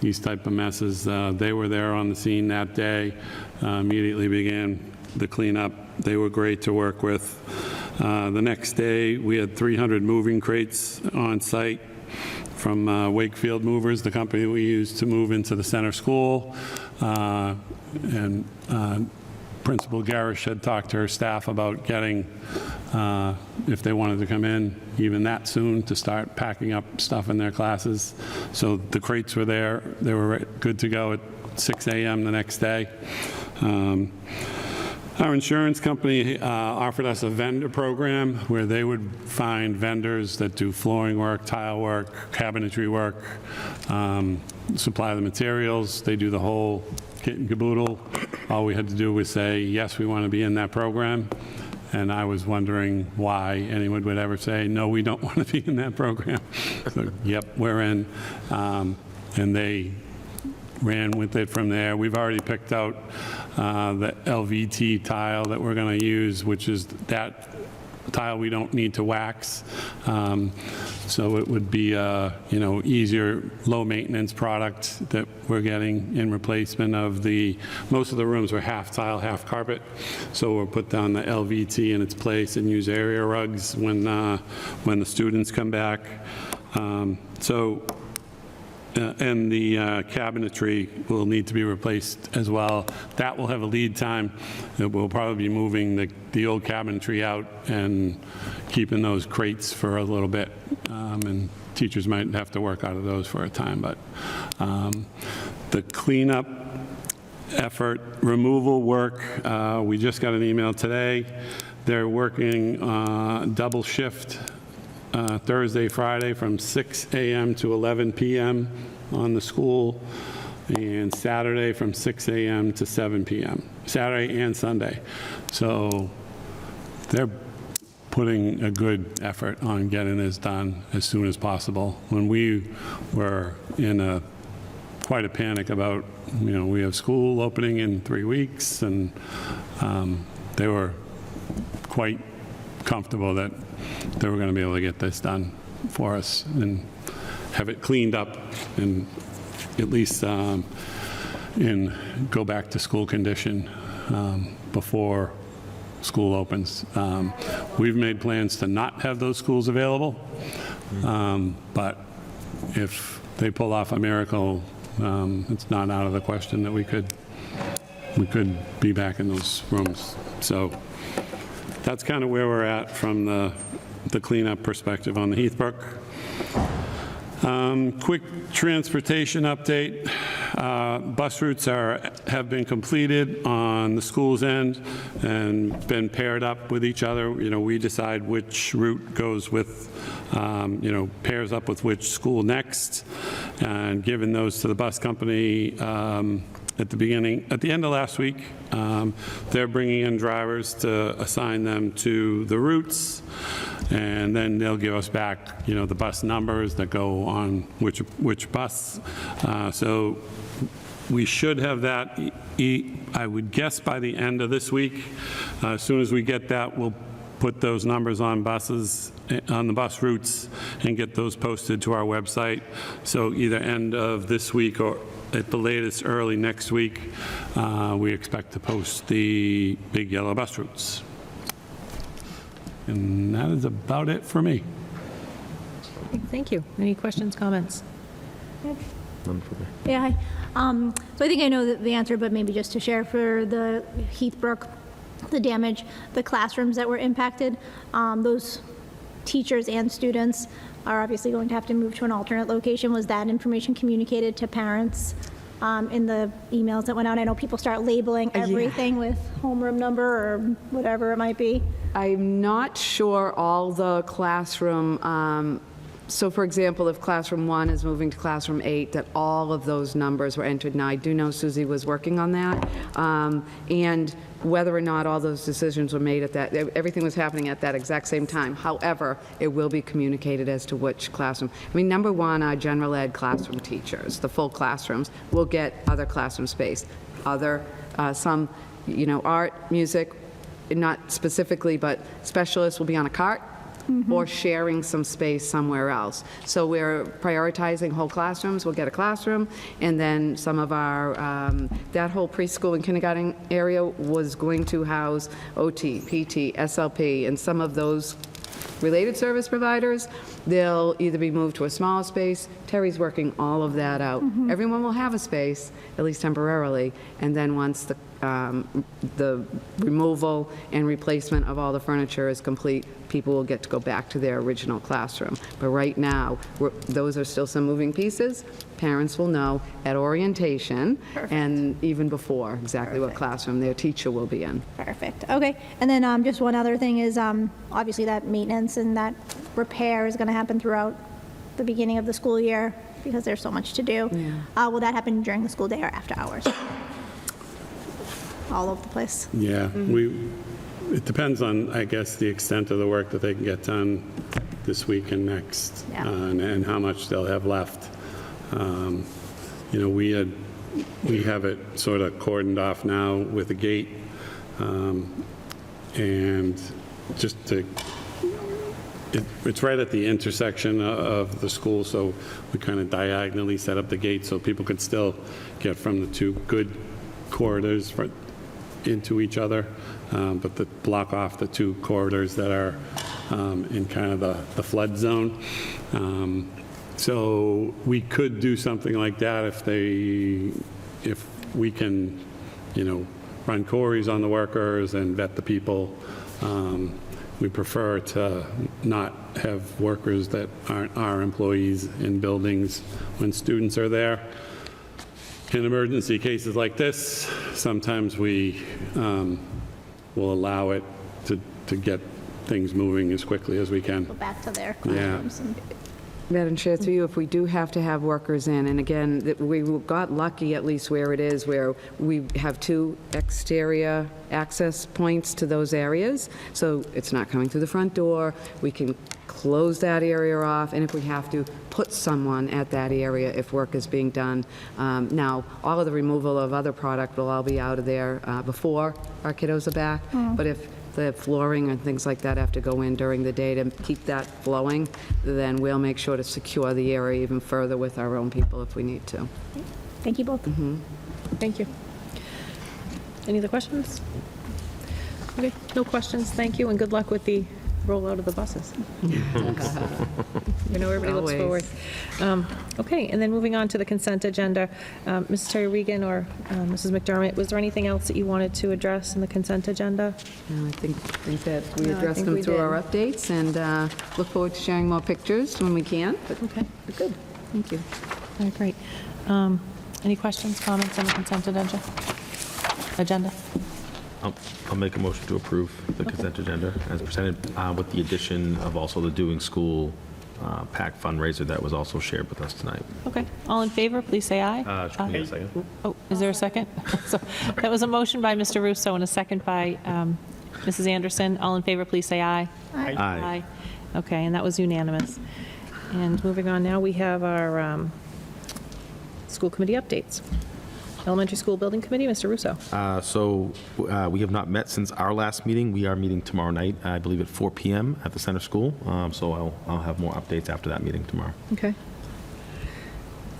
these type of messes. They were there on the scene that day, immediately began the cleanup. They were great to work with. The next day, we had 300 moving crates on site from Wakefield Movers, the company we use to move into the center school. And Principal Garish had talked to her staff about getting, if they wanted to come in even that soon, to start packing up stuff in their classes. So the crates were there. They were good to go at 6 a.m. the next day. Our insurance company offered us a vendor program where they would find vendors that do flooring work, tile work, cabinetry work, supply the materials. They do the whole kit and caboodle. All we had to do was say, yes, we want to be in that program. And I was wondering why anyone would ever say, no, we don't want to be in that program. So, yep, we're in. And they ran with it from there. We've already picked out the LVT tile that we're going to use, which is that tile we don't need to wax. So it would be a, easier, low-maintenance product that we're getting in replacement of most of the rooms were half tile, half carpet. So we'll put down the LVT in its place and use area rugs when the students come back. And the cabinetry will need to be replaced as well. That will have a lead time. We'll probably be moving the old cabinetry out and keeping those crates for a little bit. And teachers might have to work out of those for a time. But the cleanup effort, removal work, we just got an email today. They're working double shift Thursday, Friday from 6 a.m. to 11 p.m. on the school, and Saturday from 6 a.m. to 7 p.m., Saturday and Sunday. So they're putting a good effort on getting this done as soon as possible. When we were in quite a panic about, we have school opening in 3 weeks, and they were quite comfortable that they were going to be able to get this done for us and have it cleaned up and at least in go back to school condition before school opens. We've made plans to not have those schools available, but if they pull off a miracle, it's not out of the question that we could be back in those rooms. So that's kind of where we're at from the cleanup perspective on the Heathbrook. Quick transportation update. Bus routes have been completed on the school's end and been paired up with each other. We decide which route goes with, pairs up with which school next, and given those to the bus company at the end of last week. They're bringing in drivers to assign them to the routes, and then they'll give us back, the bus numbers that go on which bus. So we should have that, I would guess, by the end of this week. As soon as we get that, we'll put those numbers on buses, on the bus routes, and get those posted to our website. So either end of this week or at the latest early next week, we expect to post the big yellow bus routes. And that is about it for me. Thank you. Any questions, comments? Yeah, hi. So I think I know the answer, but maybe just to share for the Heathbrook, the damage, the classrooms that were impacted, those teachers and students are obviously going to have to move to an alternate location. Was that information communicated to parents in the emails that went out? I know people start labeling everything with homeroom number or whatever it might be. I'm not sure all the classroom, so for example, if classroom 1 is moving to classroom 8, that all of those numbers were entered. Now, I do know Susie was working on that, and whether or not all those decisions were made at that, everything was happening at that exact same time. However, it will be communicated as to which classroom. I mean, number one, our general ed classroom teachers, the full classrooms, will get other classroom space. Other, some, art, music, not specifically, but specialists will be on a cart or sharing some space somewhere else. So we're prioritizing whole classrooms. We'll get a classroom, and then some of our, that whole preschool and kindergarten area was going to house OT, PT, SLP, and some of those related service providers. They'll either be moved to a smaller space. Terry's working all of that out. Everyone will have a space, at least temporarily, and then once the removal and replacement of all the furniture is complete, people will get to go back to their original classroom. But right now, those are still some moving pieces. Parents will know at orientation and even before exactly what classroom their teacher will be in. Perfect. Okay. And then just one other thing is obviously that maintenance and that repair is going to happen throughout the beginning of the school year because there's so much to do. Will that happen during the school day or after hours? All over the place. Yeah, it depends on, I guess, the extent of the work that they can get done this week and next, Yeah. and how much they'll have left. We have it sort of cordoned off now with a gate, and just to, it's right at the intersection of the school, so we kind of diagonally set up the gate so people could still get from the two good corridors into each other, but to block off the two corridors that are in kind of the flood zone. So we could do something like that if we can, run queries on the workers and vet the people. We prefer to not have workers that aren't our employees in buildings when students are there. In emergency cases like this, sometimes we will allow it to get things moving as quickly as we can. Go back to their Yeah. classrooms. And Madam Chair, through you, if we do have to have workers in, and again, we got lucky at least where it is, where we have 2 exterior access points to those areas, so it's not coming through the front door. We can close that area off, and if we have to, put someone at that area if work is being done. Now, all of the removal of other product will all be out of there before our kiddos are back, but if the flooring and things like that have to go in during the day to keep that flowing, then we'll make sure to secure the area even further with our own people if we need to. thank you both. Thank you. Any other questions? Okay, no questions. Thank you, and good luck with the rollout of the buses. Everybody looks forward. Always. Okay, and then moving on to the consent agenda. Mrs. Terry Regan or Mrs. McDermott, was there anything else that you wanted to address in the consent agenda? No, I think that we No, I addressed think them we through did. our updates, and look forward to sharing more pictures when we can, but Okay, good, thank you. all right, great. Any questions, comments on the consent agenda? I'll make a motion to approve the consent agenda as presented with the addition of also the Doing School PAC fundraiser that was also shared with us tonight. Okay, all in favor, please say aye. Can we get a second? Oh, is there a second? So that was a motion by Mr. Russo and a second by Mrs. Anderson. All in favor, please say aye. Aye. Okay, and that was unanimous. And moving on now, we have our school committee updates. Elementary School Building Committee, Mr. Russo. We have not met since our last meeting. We are meeting tomorrow night, I believe at 4 PM at the center school. So I'll have more updates after that meeting tomorrow. Okay.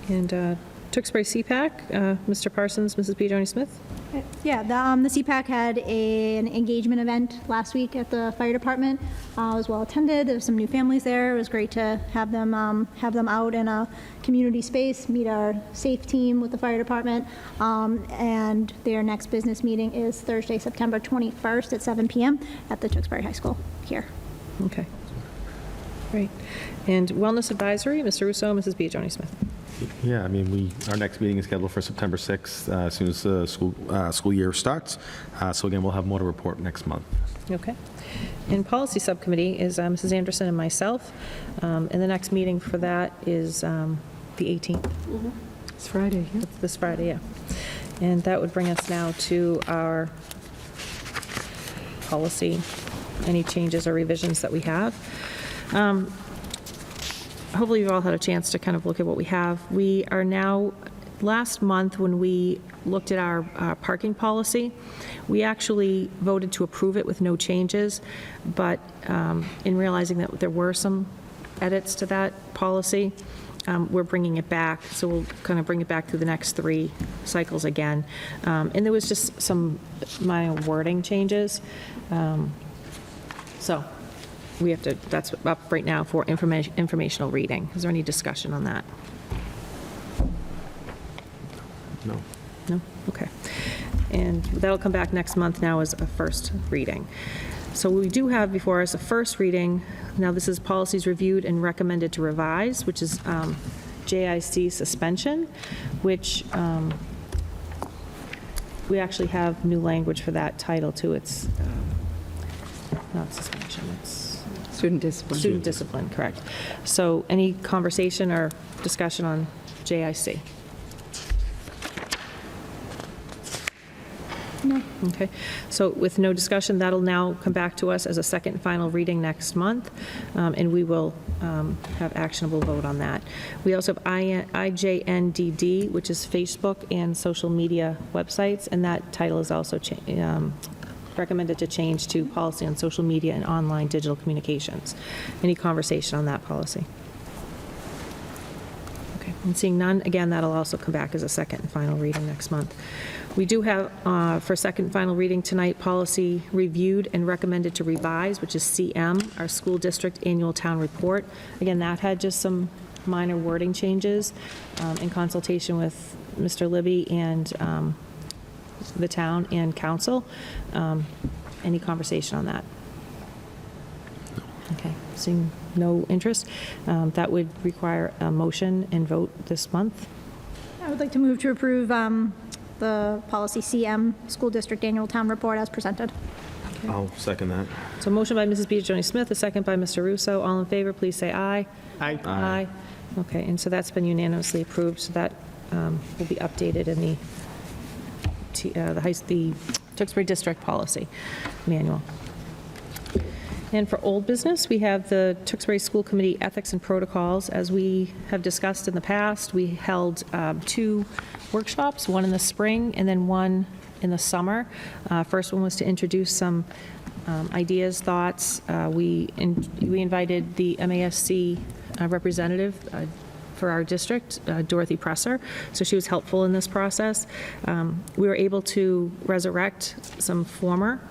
And Tewksbury CPAC, Mr. Parsons, Mrs. P. Joni Smith. Yeah, the CPAC had an engagement event last week at the fire department. It was well attended. There was some new families there. It was great to have them out in a community space, meet our SAFE team with the fire department. And their next business meeting is Thursday, September 21st at 7 p.m. at the Tewksbury High School here. Okay. Great. And Wellness Advisory, Mr. Russo, Mrs. P. Joni Smith. Yeah, I mean, our next meeting is scheduled for September 6th, as soon as the school year starts. So again, we'll have more to report next month. Okay. And Policy Subcommittee is Mrs. Anderson and myself. And the next meeting for that is the 18th. It's Friday, yeah. It's this Friday, yeah. And that would bring us now to our policy, any changes or revisions that we have. Hopefully you've all had a chance to kind of look at what we have. We are now, last month when we looked at our parking policy, we actually voted to approve it with no changes, but in realizing that there were some edits to that policy, we're bringing it back, so we'll kind of bring it back through the next 3 cycles again. And there was just some minor wording changes. So we have to, that's up right now for informational reading. Is there any discussion on that? No. No? Okay. And that'll come back next month now as a first reading. So we do have before us a first reading. Now this is policies reviewed and recommended to revise, which is JIC suspension, which we actually have new language for that title too. It's not suspension, it's Student discipline. student discipline, correct. So any conversation or discussion on JIC? No. Okay, so with no discussion, that'll now come back to us as a second and final reading next month, and we will have actionable vote on that. We also have IJNDD, which is Facebook and social media websites, and that title is also recommended to change to policy on social media and online digital communications. Any conversation on that policy? Okay, and seeing none, again, that'll also come back as a second and final reading next month. We do have, for second and final reading tonight, policy reviewed and recommended to revise, which is CM, our school district annual town report. Again, that had just some minor wording changes in consultation with Mr. Libby and the town and council. Any conversation on that? Okay, seeing no interest, that would require a motion and vote this month. I would like to move to approve the policy CM, School District Annual Town Report as presented. I'll second that. So motion by Mrs. B. Joni Smith, a second by Mr. Russo. All in favor, please say aye. Aye. Aye. Okay, and so that's been unanimously approved, so that will be updated in the Tewksbury District Policy Manual. And for old business, we have the Tewksbury School Committee Ethics and Protocols. As we have discussed in the past, we held 2 workshops, one in the spring and then one in the summer. First one was to introduce some ideas, thoughts. We invited the MASC representative for our district, Dorothy Presser, so she was helpful in this process. We were able to resurrect some former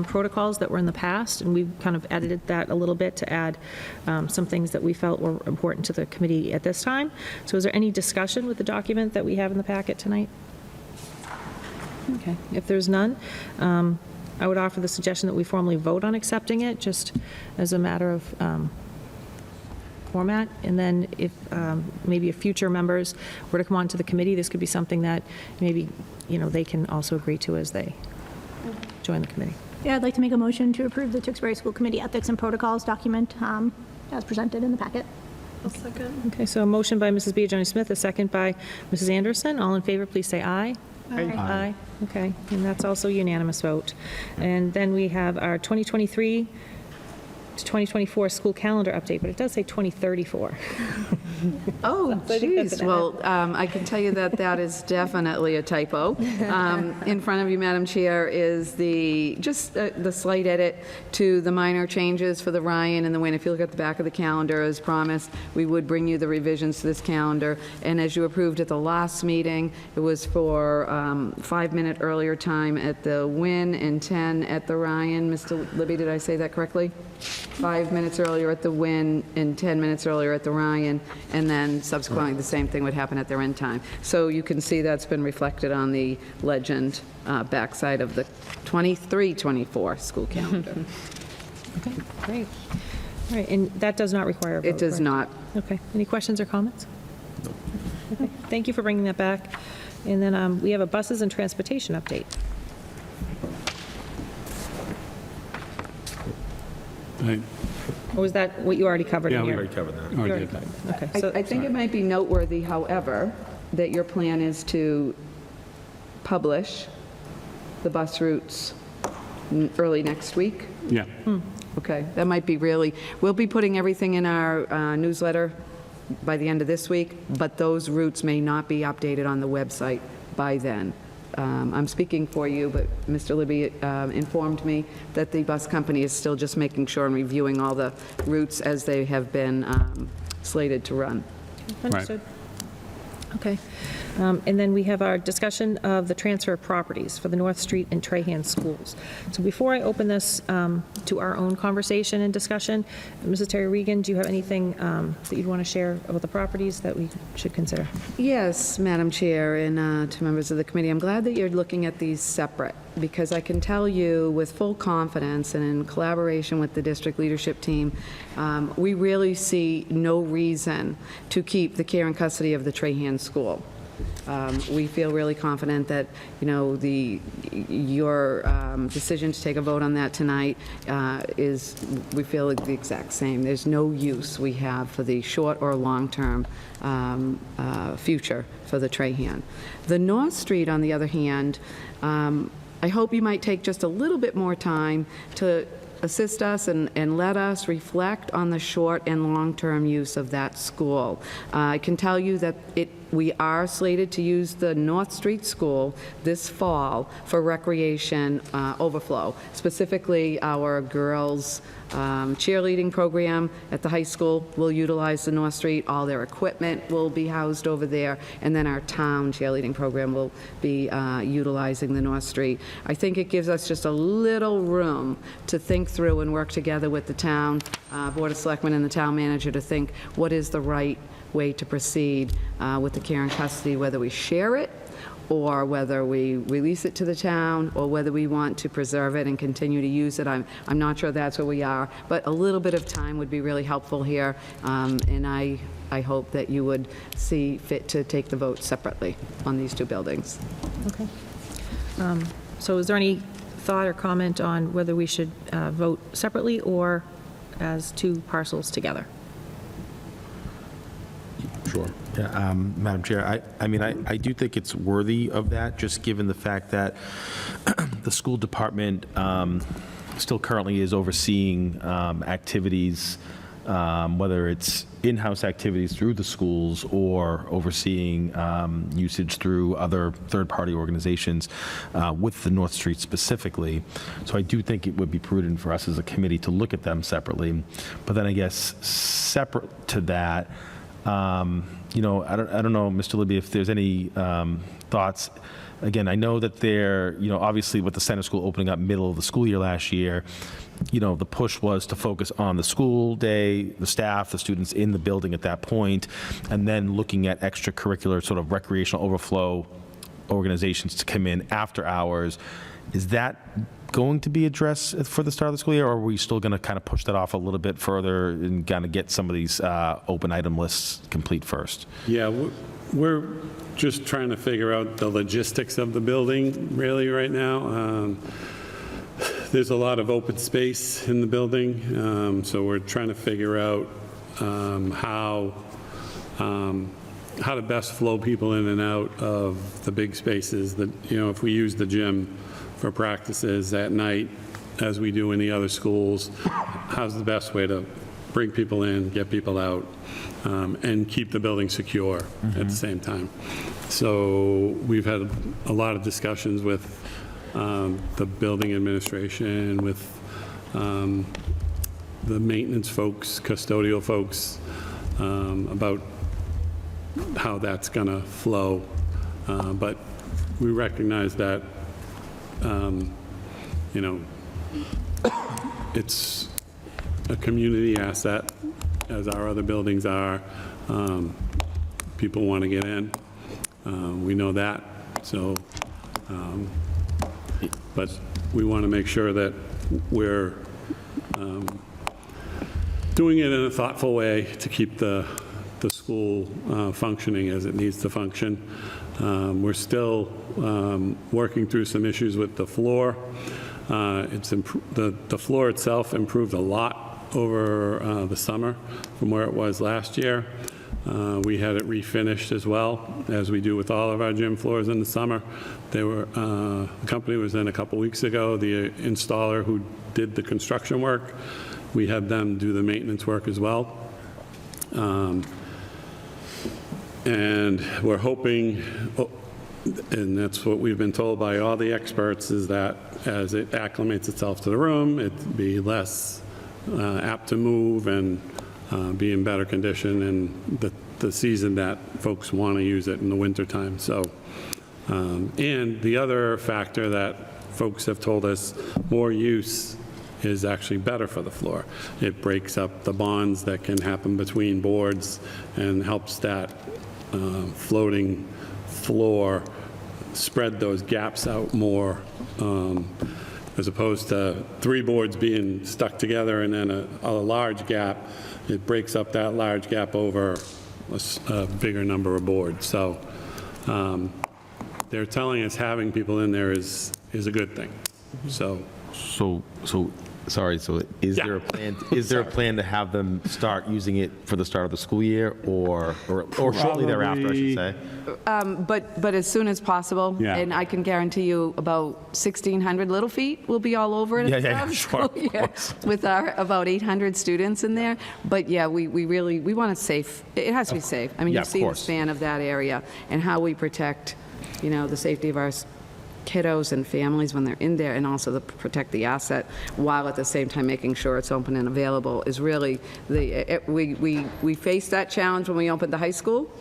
protocols that were in the past, and we've kind of edited that a little bit to add some things that we felt were important to the committee at this time. So is there any discussion with the document that we have in the packet tonight? Okay, if there's none, I would offer the suggestion that we formally vote on accepting it, just as a matter of format, and then if maybe if future members were to come on to the committee, this could be something that maybe, they can also agree to as they join the committee. Yeah, I'd like to make a motion to approve the Tewksbury School Committee Ethics and Protocols document as presented in the packet. I'll second. Okay, so a motion by Mrs. B. Joni Smith, a second by Mrs. Anderson. All in favor, please say aye. Aye. Okay, and that's also unanimous vote. And then we have our 2023 2024 school calendar update, but it does say 2034. Oh, I think that's geez. an Well, I can tell you that that is definitely a typo. In front of you, Madam Chair, is just the slight edit to the minor changes for the Ryan and the Win. If you look at the back of the calendar, as promised, we would bring you the revisions to this calendar. And as you approved at the last meeting, it was for 5-minute earlier time at the Win and 10 at the Ryan. Mr. Libby, did I say that correctly? 5 minutes earlier at the Win and 10 minutes earlier at the Ryan, and then subsequently the same thing would happen at their end time. So you can see that's been reflected on the legend backside of the 23-24 school calendar. Okay, great. All right, and that does not require a vote, It does correct? not. Okay, any questions or comments? Okay, thank you for bringing that back. And then we have a buses and transportation update. I- Or was that what you already covered in Yeah, we your? already Covered that. You already did. covered it. Okay, I so, I think it might be noteworthy, however, that your plan is to publish the bus routes early next week. Yeah. Okay, that might be really, we'll be putting everything in our newsletter by the end of this week, but those routes may not be updated on the website by then. I'm speaking for you, but Mr. Libby informed me that the bus company is still just making sure and reviewing all the routes as they have been slated to run. understood. Okay. And then we have our discussion of the transfer of properties for the North Street and Trahan schools. So before I open this to our own conversation and discussion, Mrs. Terry Regan, do you have anything that you'd want to share about the properties that we should consider? Yes, Madam Chair, and to members of the committee, I'm glad that you're looking at these separate, because I can tell you with full confidence and in collaboration with the district leadership team, we really see no reason to keep the care and custody of the Trahan School. We feel really confident that, you know, your decision to take a vote on that tonight is, we feel the exact same. There's no use we have for the short or long-term future for the Trahan. The North Street, on the other hand, I hope you might take just a little bit more time to assist us and let us reflect on the short and long-term use of that school. I can tell you that we are slated to use the North Street School this fall for recreation overflow, specifically our girls' cheerleading program at the high school will utilize the North Street. All their equipment will be housed over there, and then our town cheerleading program will be utilizing the North Street. I think it gives us just a little room to think through and work together with the town, Board of Selectmen and the town manager to think what is the right way to proceed with the care and custody, whether we share it or whether we release it to the town, or whether we want to preserve it and continue to use it. I'm not sure that's where we are, but a little bit of time would be really helpful here, and I hope that you would see fit to take the vote separately on these two buildings. Okay. So is there any thought or comment on whether we should vote separately or as two parcels together? Sure. Yeah, Madam Chair, I mean, I do think it's worthy of that, just given the fact that the school department still currently is overseeing activities, whether it's in-house activities through the schools or overseeing usage through other third-party organizations with the North Street specifically. So I do think it would be prudent for us as a committee to look at them separately. But then I guess separate to that, you know, I don't know, Mr. Libby, if there's any thoughts. Again, I know that you know, obviously with the center school opening up middle of the school year last year, you know, the push was to focus on the school day, the staff, the students in the building at that point, and then looking at extracurricular sort of recreational overflow organizations to come in after hours. Is that going to be addressed for the start of the school year, or are we still going to kind of push that off a little bit further and kind of get some of these open item lists complete first? Yeah, we're just trying to figure out the logistics of the building really right now. There's a lot of open space in the building, so we're trying to figure out how to best flow people in and out of the big spaces that, you know, if we use the gym for practices at night, as we do in the other schools, how's the best way to bring people in, get people out, and keep the building secure at the same time. So we've had a lot of discussions with the building administration, with the maintenance folks, custodial folks, about how that's going to flow. But we recognize that, you know, it's a community asset, as our other buildings are. People want to get in. We know that. So, but we want to make sure that we're doing it in a thoughtful way to keep the school functioning as it needs to function. We're still working through some issues with the floor. The floor itself improved a lot over the summer from where it was last year. We had it refinished as well, as we do with all of our gym floors in the summer. The company was in a couple weeks ago, the installer who did the construction work. We had them do the maintenance work as well. And we're hoping, and that's what we've been told by all the experts, is that as it acclimates itself to the room, it'd be less apt to move and be in better condition in the season that folks want to use it in the wintertime. So, and the other factor that folks have told us, more use is actually better for the floor. It breaks up the bonds that can happen between boards and helps that floating floor spread those gaps out more, as opposed to 3 boards being stuck together and then a large gap. It breaks up that large gap over a bigger number of boards. So they're telling us having people in there is a good thing. So Sorry, so is there a plan, a plan to have them start using it for the start of the school year or shortly thereafter, I should say? But as soon as possible. Yeah. And I can guarantee you about 1,600 Little Feet will be all over it. Yeah, sure, of course. With our about 800 students in there. But yeah, we want it safe. It has to be safe. I mean, Yeah, you of see the course. span of that area and how we protect, you know, the safety of our kiddos and families when they're in there, and also to protect the asset while at the same time making sure it's open and available is really we faced that challenge when we opened the high school,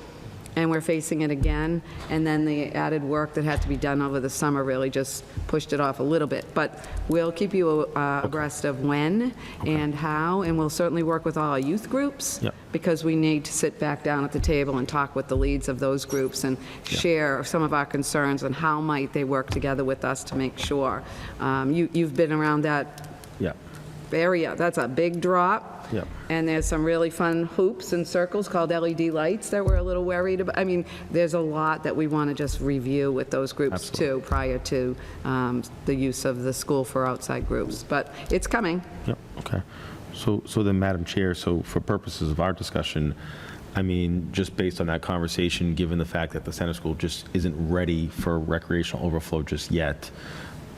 and we're facing it again. And then the added work that had to be done over the summer really just pushed it off a little bit. But we'll keep you abreast of when and how, and we'll certainly work with all our youth groups. Yep. Because we need to sit back down at the table and talk with the leads of those groups and share some of our concerns and how might they work together with us to make sure. You've been around that Yeah. area. That's a big drop. Yep. And there's some really fun hoops and circles called LED lights that we're a little worried about. I mean, there's a lot that we want to just review with those groups too, prior to the use of the school for outside groups. But it's coming. Yep, okay. So then, Madam Chair, so for purposes of our discussion, I mean, just based on that conversation, given the fact that the center school just isn't ready for recreational overflow just yet,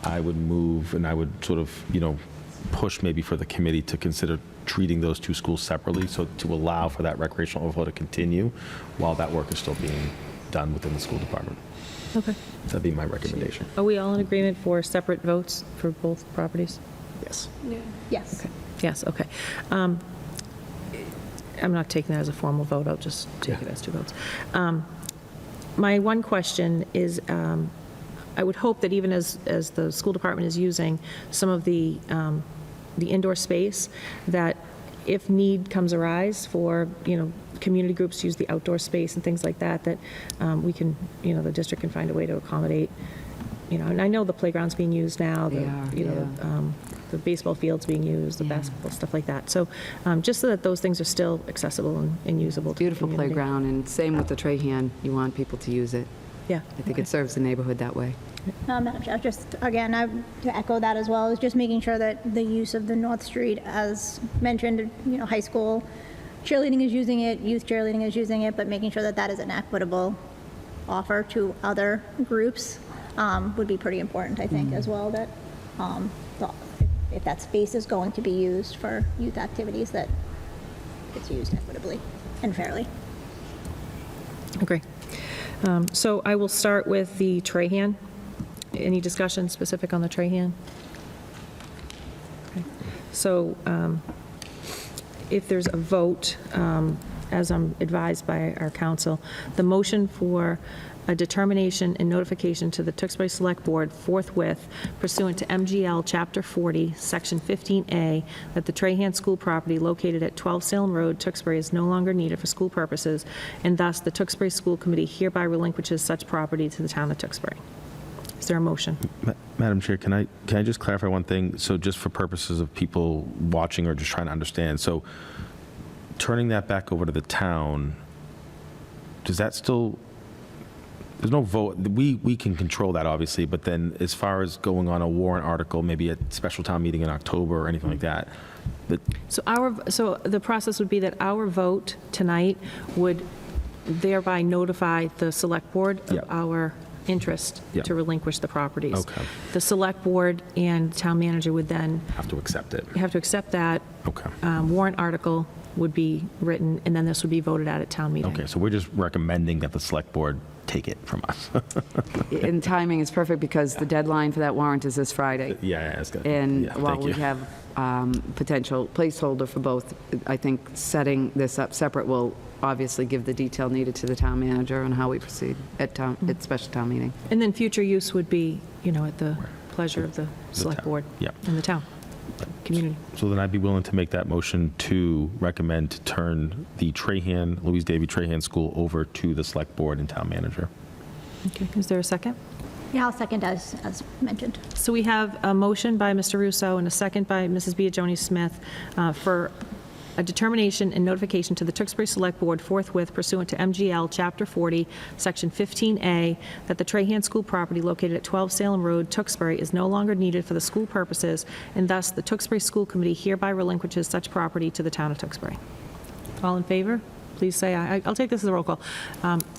I would move and I would sort of, push maybe for the committee to consider treating those 2 schools separately, so to allow for that recreational overflow to continue while that work is still being done within the school department. Okay. That'd be my recommendation. Are we all in agreement for separate votes for both properties? Yes. Yes. Yes, okay. I'm not taking that as a formal vote, I'll just take it as 2 votes. My one question is, I would hope that even as the school department is using some of the indoor space, that if need comes arise for, community groups to use the outdoor space and things like that, that we can, the district can find a way to accommodate, and I know the playground's being used now, the baseball field's being used, the basketball, stuff like that. So just so that those things are still accessible and usable to the Beautiful community. playground, and same with the Trahan. You want people to use it. Yeah. I think it serves the neighborhood that way. Madam Chair, just again, to echo that as well, is just making sure that the use of the North Street, as mentioned, high school cheerleading is using it, youth cheerleading is using it, but making sure that that is an equitable offer to other groups would be pretty important, I think, as well, that if that space is going to be used for youth activities, that it's used equitably and fairly. Agree. So I will start with the Trahan. Any discussion specific on the Trahan? Okay. So if there's a vote, as I'm advised by our council, the motion for a determination and notification to the Tewksbury Select Board forthwith pursuant to MGL Chapter 40, Section 15A, that the Trahan School property located at 12 Salem Road, Tewksbury, is no longer needed for school purposes, and thus the Tewksbury School Committee hereby relinquishes such property to the town of Tewksbury. Is there a motion? Madam Chair, can I just clarify one thing? So just for purposes of people watching or just trying to understand, so turning that back over to the town, does that still, there's no vote, we can control that obviously, but then as far as going on a warrant article, maybe a special town meeting in October or anything like that, So the process would be that our vote tonight would thereby notify the Select Board of Yep. our interest Yep. to relinquish the properties. Okay. The Select Board and Town Manager would then have to accept it. have to accept that. Okay. Warrant article would be written, and then this would be voted at town meeting. Okay, so we're just recommending that the select board take it from us. And timing is perfect because the deadline for that warrant is this Friday. Yeah, that's good. And Yeah, while thank we you. have potential placeholder for both, I think setting this up separate will obviously give the detail needed to the town manager on how we proceed at special town meeting. And then future use would be, at the pleasure of the Select town. Board Yep. and the town, community. So then I'd be willing to make that motion to recommend to turn the Trahan, Louise Davy Trahan School over to the select board and town manager. Okay, is there a second? Yeah, I'll second as mentioned. So we have a motion by Mr. Russo and a second by Mrs. Biagioni Smith for a determination and notification to the Tewksbury Select Board forthwith pursuant to MGL Chapter 40, Section 15A, that the Trahan School property located at 12 Salem Road, Tewksbury, is no longer needed for the school purposes, and thus the Tewksbury School Committee hereby relinquishes such property to the town of Tewksbury. All in favor? Please say aye. I'll take this as a roll call.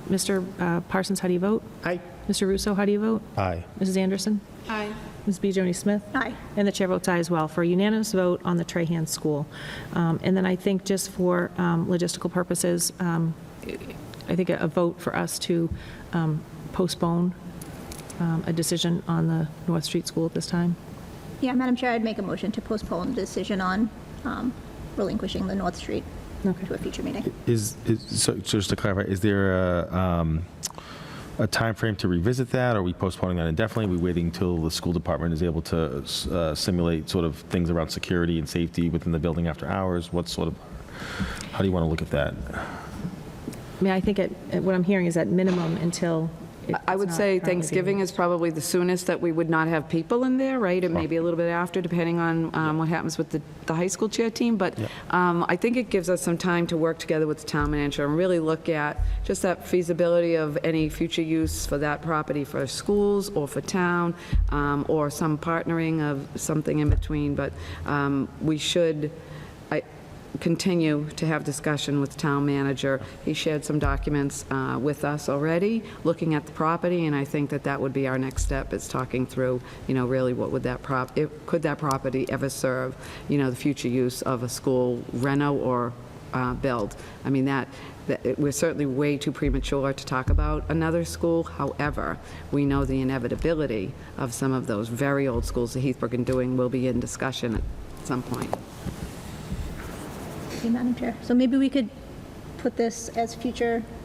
Mr. Parsons, how do you vote? Aye. Mr. Russo, how do you vote? Aye. Mrs. Anderson? Aye. Ms. Biagioni Smith? Aye. And the chair votes aye as well, for a unanimous vote on the Trahan School. And then I think just for logistical purposes, I think a vote for us to postpone a decision on the North Street School at this time. Yeah, Madam Chair, I'd make a motion to postpone the decision on relinquishing the North Street to a future meeting. So just to clarify, is there a time frame to revisit that? Are we postponing that indefinitely? Are we waiting until the school department is able to simulate sort of things around security and safety within the building after hours? How do you want to look at that? I mean, I think what I'm hearing is at minimum until I would say Thanksgiving is probably the soonest that we would not have people in there, right? It may be a little bit after, depending on what happens with the high school chair team, but I think it gives us some time to work together with the town manager and really look at just that feasibility of any future use for that property for schools or for town, or some partnering of something in between, but we should continue to have discussion with the town manager. He shared some documents with us already, looking at the property, and I think that would be our next step, is talking through, really what would could that property ever serve, the future use of a school reno or build. I mean, that we're certainly way too premature to talk about another school. However, we know the inevitability of some of those very old schools that Heathbrook and Dewing will be in discussion at some point. Okay, Madam Chair. So maybe we could put this as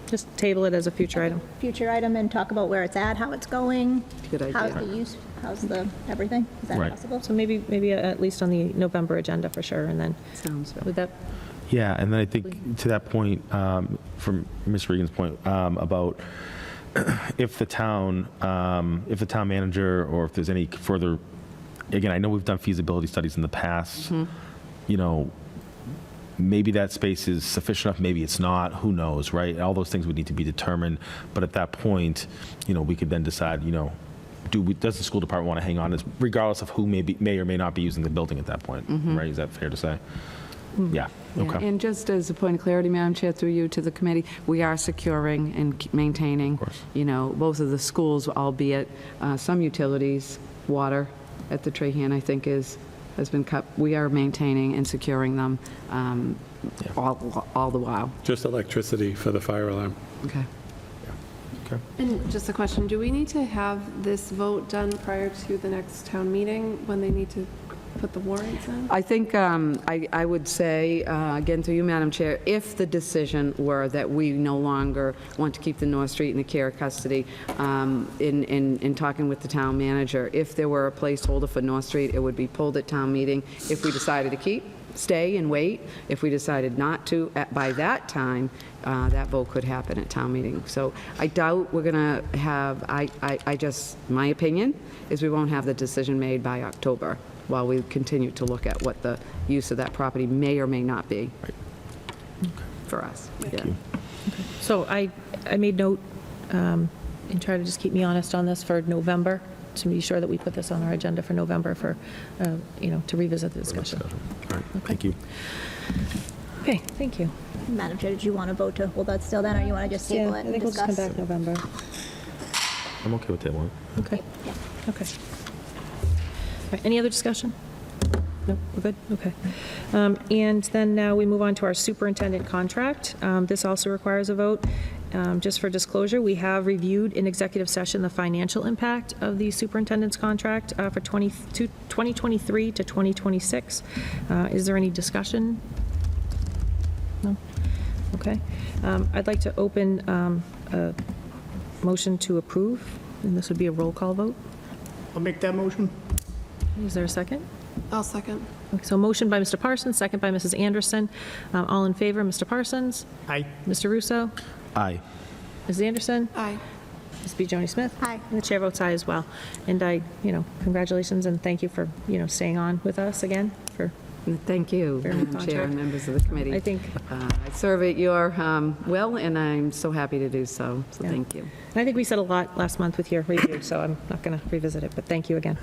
Just table it as a future item. and talk about where it's at, how it's going. Good idea. How's the use, how's the everything? Is that Right. possible? So maybe at least on the November agenda for sure, and then Sounds good. would that, Yeah, and then I think to that point, from Ms. Regan's point about if the town manager, or if there's any further, again, I know we've done feasibility studies in the past, maybe that space is sufficient enough, maybe it's not, who knows, right? All those things would need to be determined, but at that point, we could then decide, does the school department want to hang on, regardless of who may or may not be using the building at that point, right? Is that fair to say? Yeah, Yeah, okay. and just as a point of clarity, Madam Chair, through you to the committee, we are securing and maintaining, both of the schools, albeit some utilities, water at the Trahan, I think, is has been cut. We are maintaining and securing them all the while. Just electricity for the fire alarm. Okay. And just a question, do we need to have this vote done prior to the next town meeting when they need to put the warrants in? I think I would say, again, through you, Madam Chair, if the decision were that we no longer want to keep the North Street in the care custody, in talking with the town manager, if there were a placeholder for North Street, it would be pulled at town meeting. If we decided to stay and wait. If we decided not to, by that time, that vote could happen at town meeting. So I doubt we're going to have, my opinion is we won't have the decision made by October while we continue to look at what the use of that property may or may not be for us. Yeah. So I made note, and try to just keep me honest on this for November, to be sure that we put this on our agenda for November for, to revisit the discussion. All right, thank you. Okay, thank you. Madam Chair, did you want to vote to hold that still then, or you want to just table it I and think we'll just come discuss? back November. I'm okay with that one. Okay, okay. All right, any other discussion? No, we're good? Okay. And then now we move on to our superintendent contract. This also requires a vote. Just for disclosure, we have reviewed in executive session the financial impact of the superintendent's contract for 2023 to 2026. Is there any discussion? No? Okay. I'd like to open a motion to approve, and this would be a roll call vote. I'll make that motion. Is there a second? I'll second. Okay, so motion by Mr. Parsons, second by Mrs. Anderson. All in favor, Mr. Parsons? Aye. Mr. Russo? Aye. Mrs. Anderson? Aye. Ms. B. Joni Smith? Aye. And the chair votes aye as well. And congratulations and thank you for, staying on with us again for, Thank you, Fair Madam contract. Chair and members of the committee. I think, I serve at your will, and I'm so happy to do so, so Yeah. thank you. and I think we said a lot last month with your review, so I'm not going to revisit it, but thank you again.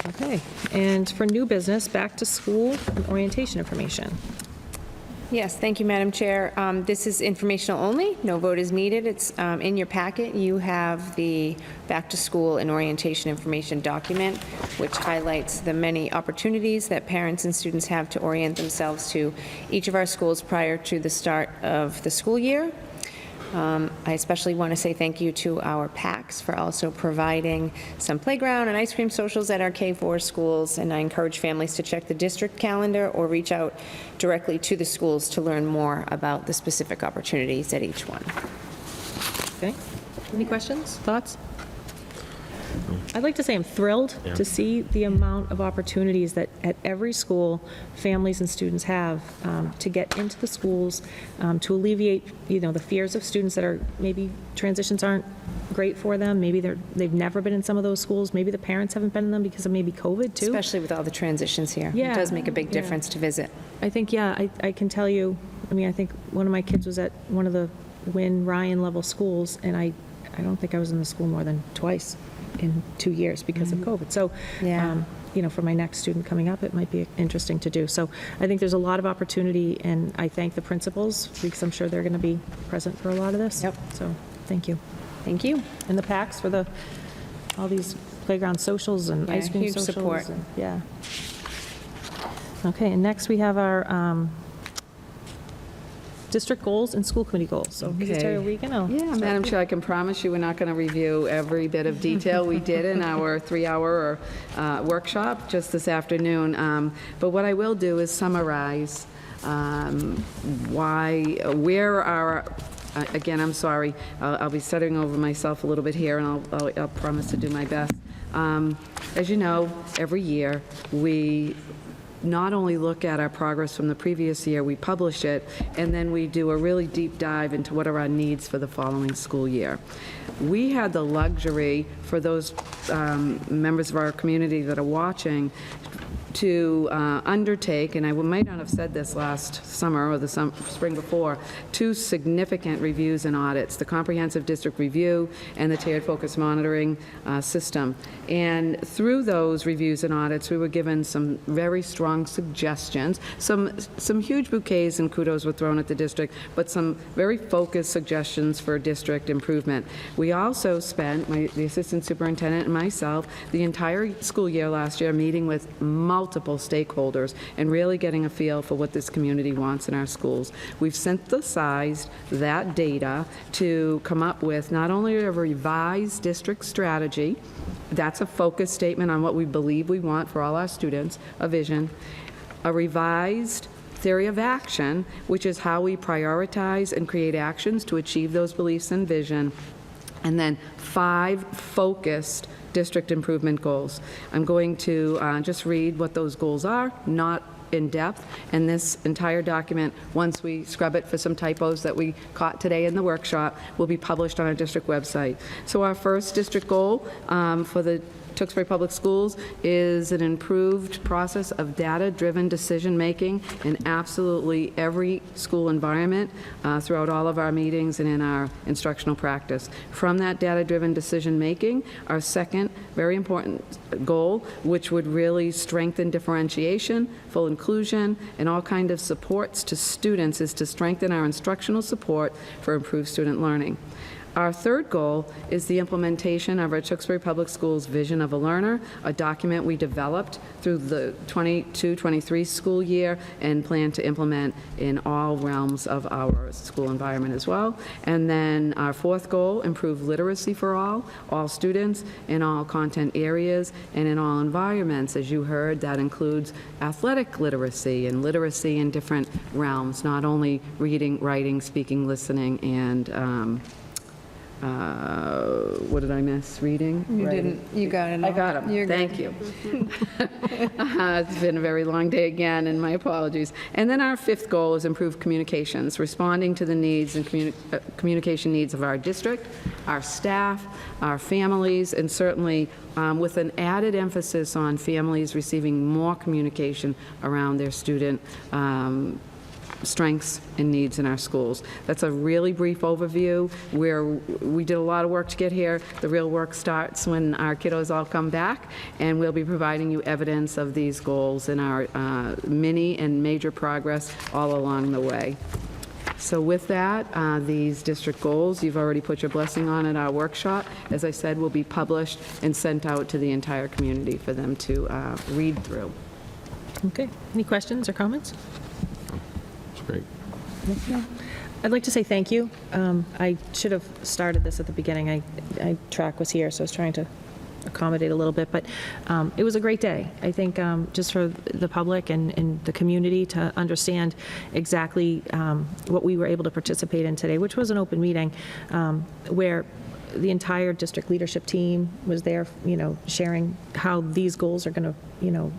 Okay, and for new business, back to school and orientation information. Yes, thank you, Madam Chair. This is informational only. No vote is needed. It's in your packet. You have the back-to-school and orientation information document, which highlights the many opportunities that parents and students have to orient themselves to each of our schools prior to the start of the school year. I especially want to say thank you to our PACs for also providing some playground and ice cream socials at our K-4 schools, and I encourage families to check the district calendar or reach out directly to the schools to learn more about the specific opportunities at each one. Okay, any questions, thoughts? I'd like to say I'm thrilled to see the amount of opportunities that at every school, families and students have to get into the schools, to alleviate, the fears of students that are, maybe transitions aren't great for them, maybe they've never been in some of those schools, maybe the parents haven't been in them because of maybe COVID too. Especially with all the transitions here. Yeah, It does make a big yeah. difference to visit. I think, I can tell you, I think one of my kids was at one of the Wynn Ryan level schools, and I don't think I was in the school more than twice in 2 years because of COVID. So, Yeah. for my next student coming up, it might be interesting to do. So I think there's a lot of opportunity, and I thank the principals because I'm sure they're going to be present for a lot of this. Yep. So, thank you. Thank you. And the PACs for all these playground socials and Yeah, ice cream huge socials. support. and- Yeah. Okay, and next we have our district goals and school committee goals. So Mrs. Terry Regan, I'll Yeah, start Madam with you. Chair, I can promise you we're not going to review every bit of detail we did in our 3-hour workshop just this afternoon. But what I will do is summarize where our, again, I'm sorry, I'll be stuttering over myself a little bit here, and I'll promise to do my best. As you know, every year, we not only look at our progress from the previous year, we publish it, and then we do a really deep dive into what are our needs for the following school year. We had the luxury, for those members of our community that are watching, to undertake, and I might not have said this last summer or the spring before, 2 significant reviews and audits, the Comprehensive District Review and the Tiered Focus Monitoring System. And through those reviews and audits, we were given some very strong suggestions, some huge bouquets and kudos were thrown at the district, but some very focused suggestions for district improvement. We also spent, the assistant superintendent and myself, the entire school year last year meeting with multiple stakeholders and really getting a feel for what this community wants in our schools. We've synthesized that data to come up with not only a revised district strategy, that's a focus statement on what we believe we want for all our students, a vision, a revised theory of action, which is how we prioritize and create actions to achieve those beliefs and vision, and then 5 focused district improvement goals. I'm going to just read what those goals are, not in depth, and this entire document, once we scrub it for some typos that we caught today in the workshop, will be published on our district website. So our first district goal for the Tewksbury Public Schools is an improved process of data-driven decision-making in absolutely every school environment throughout all of our meetings and in our instructional practice. From that data-driven decision-making, our second very important goal, which would really strengthen differentiation, full inclusion, and all kinds of supports to students, is to strengthen our instructional support for improved student learning. Our third goal is the implementation of our Tewksbury Public Schools Vision of a Learner, a document we developed through the 22-23 school year and plan to implement in all realms of our school environment as well. And then our fourth goal, improve literacy for all students in all content areas and in all environments. As you heard, that includes athletic literacy and literacy in different realms, not only reading, writing, speaking, listening, and what did I miss? Reading? You Writing? didn't, you got it. I got them. You're good. Thank you. It's been a very long day again, and my apologies. And then our fifth goal is improve communications, responding to the needs and communication needs of our district, our staff, our families, and certainly with an added emphasis on families receiving more communication around their student strengths and needs in our schools. That's a really brief overview where we did a lot of work to get here. The real work starts when our kiddos all come back, and we'll be providing you evidence of these goals and our mini and major progress all along the way. So with that, these district goals, you've already put your blessing on at our workshop, as I said, will be published and sent out to the entire community for them to read through. Okay. Any questions or comments? Great. I'd like to say thank you. I should have started this at the beginning. Track was here, so I was trying to accommodate a little bit, but it was a great day. I think just for the public and the community to understand exactly what we were able to participate in today, which was an open meeting where the entire district leadership team was there, sharing how these goals are going to,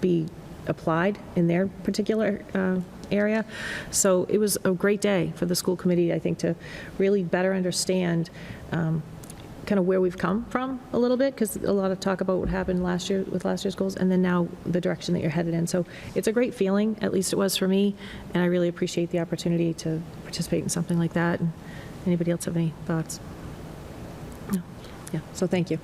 be applied in their particular area. So it was a great day for the school committee, I think, to really better understand kind of where we've come from a little bit, because a lot of talk about what happened last year with last year's goals, and then now the direction that you're headed in. So it's a great feeling, at least it was for me, and I really appreciate the opportunity to participate in something like that. And anybody else have any thoughts? No. Yeah, so thank you.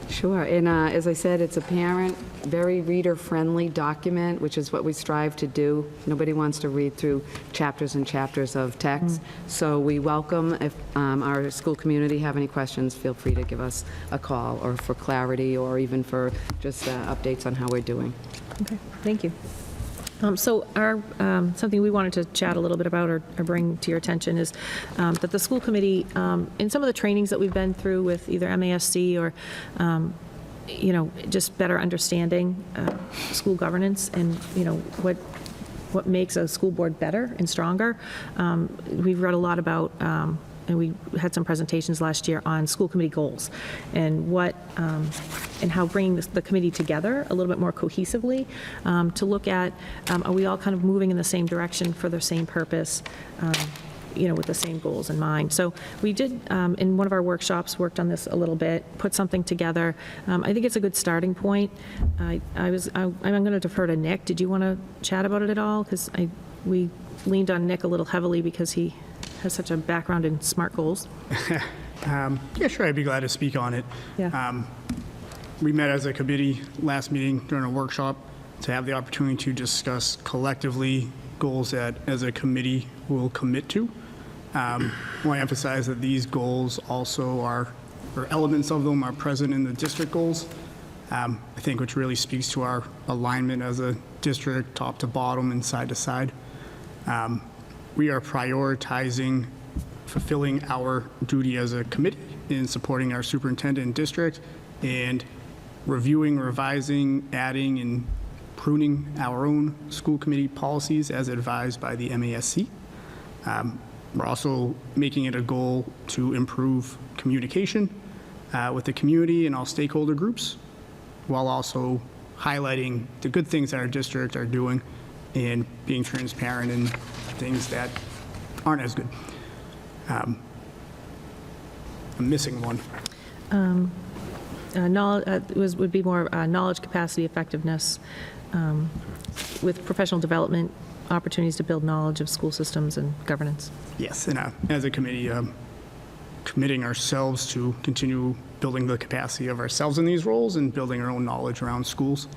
Sure, and as I said, it's a parent, very reader-friendly document, which is what we strive to do. Nobody wants to read through chapters and chapters of text, so we welcome, if our school community have any questions, feel free to give us a call, or for clarity, or even for just updates on how we're doing. Okay, thank you. So something we wanted to chat a little bit about or bring to your attention is that the school committee, in some of the trainings that we've been through with either MASC or, just better understanding school governance and, what makes a school board better and stronger. We've read a lot about, and we had some presentations last year on school committee goals and and how bringing the committee together a little bit more cohesively to look at, are we all kind of moving in the same direction for the same purpose? with the same goals in mind. So we did, in one of our workshops, worked on this a little bit, put something together. I think it's a good starting point. I'm going to defer to Nick. Did you want to chat about it at all? Because we leaned on Nick a little heavily because he has such a background in SMART goals. Yeah, sure, I'd be glad to speak on it. Yeah. We met as a committee last meeting during a workshop to have the opportunity to discuss collectively goals that, as a committee, we'll commit to. I want to emphasize that these goals also are, or elements of them are present in the district goals, I think, which really speaks to our alignment as a district, top to bottom and side to side. We are prioritizing fulfilling our duty as a committee in supporting our superintendent and district, and reviewing, revising, adding, and pruning our own school committee policies as advised by the MASC. We're also making it a goal to improve communication with the community and all stakeholder groups, while also highlighting the good things that our district are doing and being transparent in things that aren't as good. I'm missing one. Would be more knowledge, capacity, effectiveness, with professional development, opportunities to build knowledge of school systems and governance. Yes, and as a committee, committing ourselves to continue building the capacity of ourselves in these roles and building our own knowledge around schools.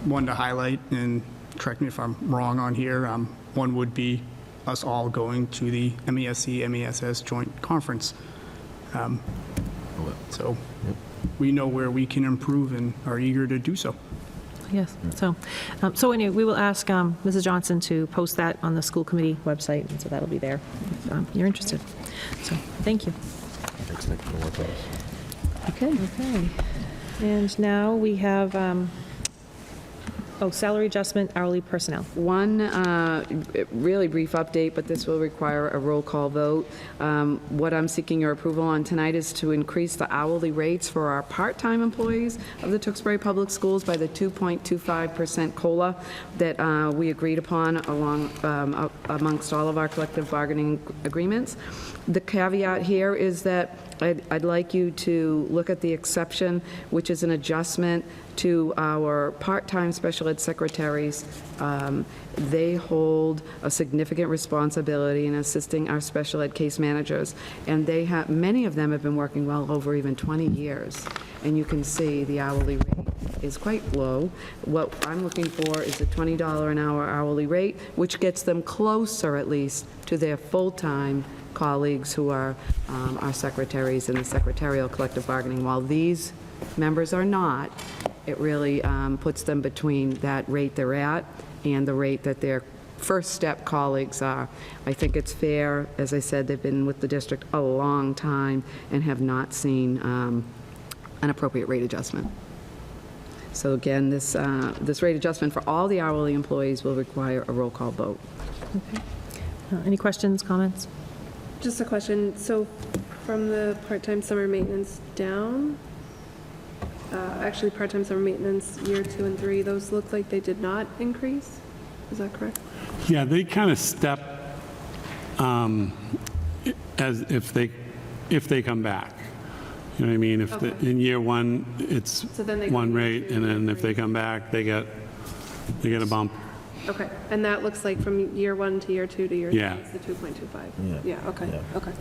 One to highlight, and correct me if I'm wrong on here, one would be us all going to the MESC-MASS joint conference. So we know where we can improve and are eager to do so. Yes, so anyway, we will ask Mrs. Johnson to post that on the school committee website, and so that'll be there if you're interested. So, thank you. Okay. Okay. And now we have, salary adjustment, hourly personnel. One really brief update, but this will require a roll call vote. What I'm seeking your approval on tonight is to increase the hourly rates for our part-time employees of the Tewksbury Public Schools by the 2.25% COLA that we agreed upon amongst all of our collective bargaining agreements. The caveat here is that I'd like you to look at the exception, which is an adjustment to our part-time special ed secretaries. They hold a significant responsibility in assisting our special ed case managers, and many of them have been working well over even 20 years. And you can see the hourly rate is quite low. What I'm looking for is a $20 an hour hourly rate, which gets them closer, at least, to their full-time colleagues who are our secretaries in the secretarial collective bargaining. While these members are not, it really puts them between that rate they're at and the rate that their first step colleagues are. I think it's fair. As I said, they've been with the district a long time and have not seen an appropriate rate adjustment. So again, this rate adjustment for all the hourly employees will require a roll call vote. Okay. Any questions, comments? Just a question. So from the part-time summer maintenance down, actually part-time summer maintenance year 2 and 3, those look like they did not increase? Is that correct? Yeah, they kind of step as if they come back. You know what I mean? If Okay. in year one, it's So then they go one year rate, 2, and then year if they 3. come back, they get a bump. Okay, and that looks like from year 1 to year 2 to year 3, Yeah. it's the 2.25? Yeah. Yeah, okay, Yeah. okay.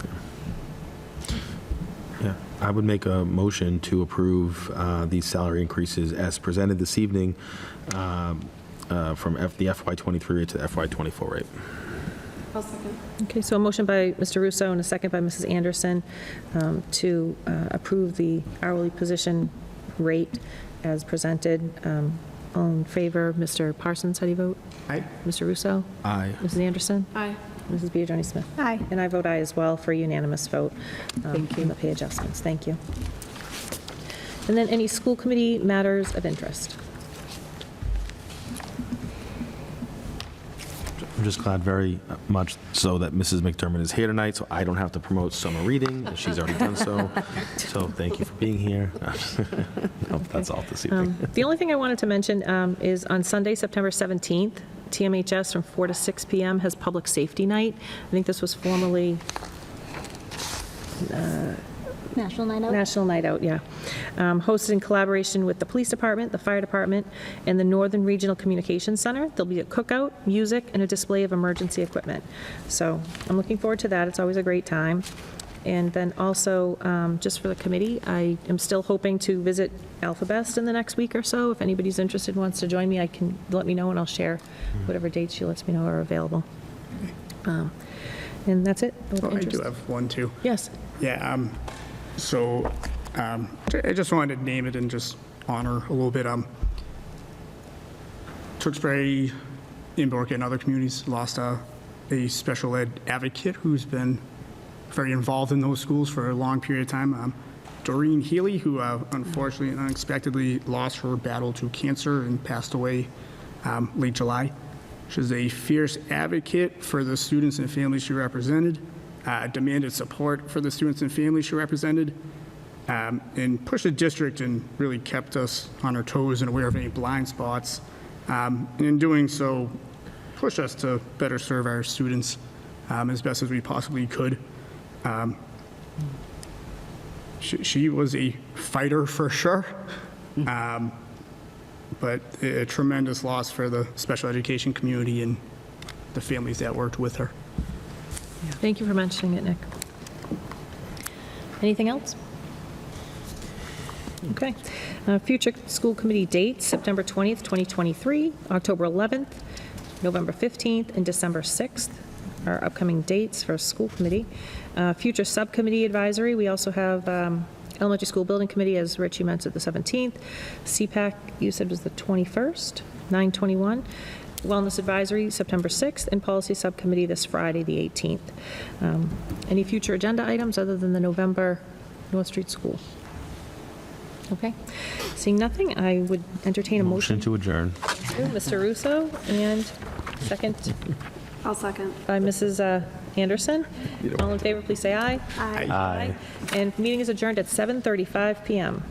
Yeah, I would make a motion to approve these salary increases as presented this evening from the FY23 rate to the FY24 rate. I'll second. Okay, so a motion by Mr. Russo and a second by Mrs. Anderson to approve the hourly position rate as presented. All in favor, Mr. Parsons, how do you vote? Aye. Mr. Russo? Aye. Mrs. Anderson? Aye. Mrs. Biagioni-Smith? Aye. And I vote aye as well for a unanimous vote. Thank you. On the pay adjustments. Thank you. And then any school committee matters of interest? I'm just glad very much so that Mrs. McDermott is here tonight, so I don't have to promote summer reading. She's already done so. So thank you for being here. No, that's all this evening. The only thing I wanted to mention is on Sunday, September 17th, TMHS from 4 to 6 p.m. has Public Safety Night. I think this was formerly National Night Out. National Night Out, yeah. Hosted in collaboration with the Police Department, the Fire Department, and the Northern Regional Communications Center. There'll be a cookout, music, and a display of emergency equipment. So I'm looking forward to that. It's always a great time. And then also, just for the committee, I am still hoping to visit Alphabest in the next week or so. If anybody's interested and wants to join me, I can let me know, and I'll share whatever dates she lets me know are available. And that's it. Oh, I do have one, too. Yes. Yeah, so I just wanted to name it and just honor a little bit. Tewksbury, Invercargill, and other communities lost a special ed advocate who's been very involved in those schools for a long period of time. Doreen Healy, who unfortunately and unexpectedly lost her battle to cancer and passed away late July. She's a fierce advocate for the students and families she represented, demanded support for the students and families she represented, and pushed the district and really kept us on our toes and aware of any blind spots. And in doing so, pushed us to better serve our students as best as we possibly could. She was a fighter for sure, but a tremendous loss for the special education community and the families that worked with her. Thank you for mentioning it, Nick. Anything else? Okay. Future school committee dates, September 20th, 2023, October 11th, November 15th, and December 6th are upcoming dates for school committee. Future subcommittee advisory, we also have elementary school building committee, as Richie mentioned, the 17th. CPAC, you said was the 21st, 9/21. Wellness Advisory, September 6th, and Policy Subcommittee this Friday, the 18th. Any future agenda items other than the November North Street School? Okay. Seeing nothing, I would entertain a motion. to adjourn. Mr. Russo, and second I'll second. by Mrs. Anderson. All in favor, please say aye. Aye. Aye. And meeting is adjourned at 7:35 PM.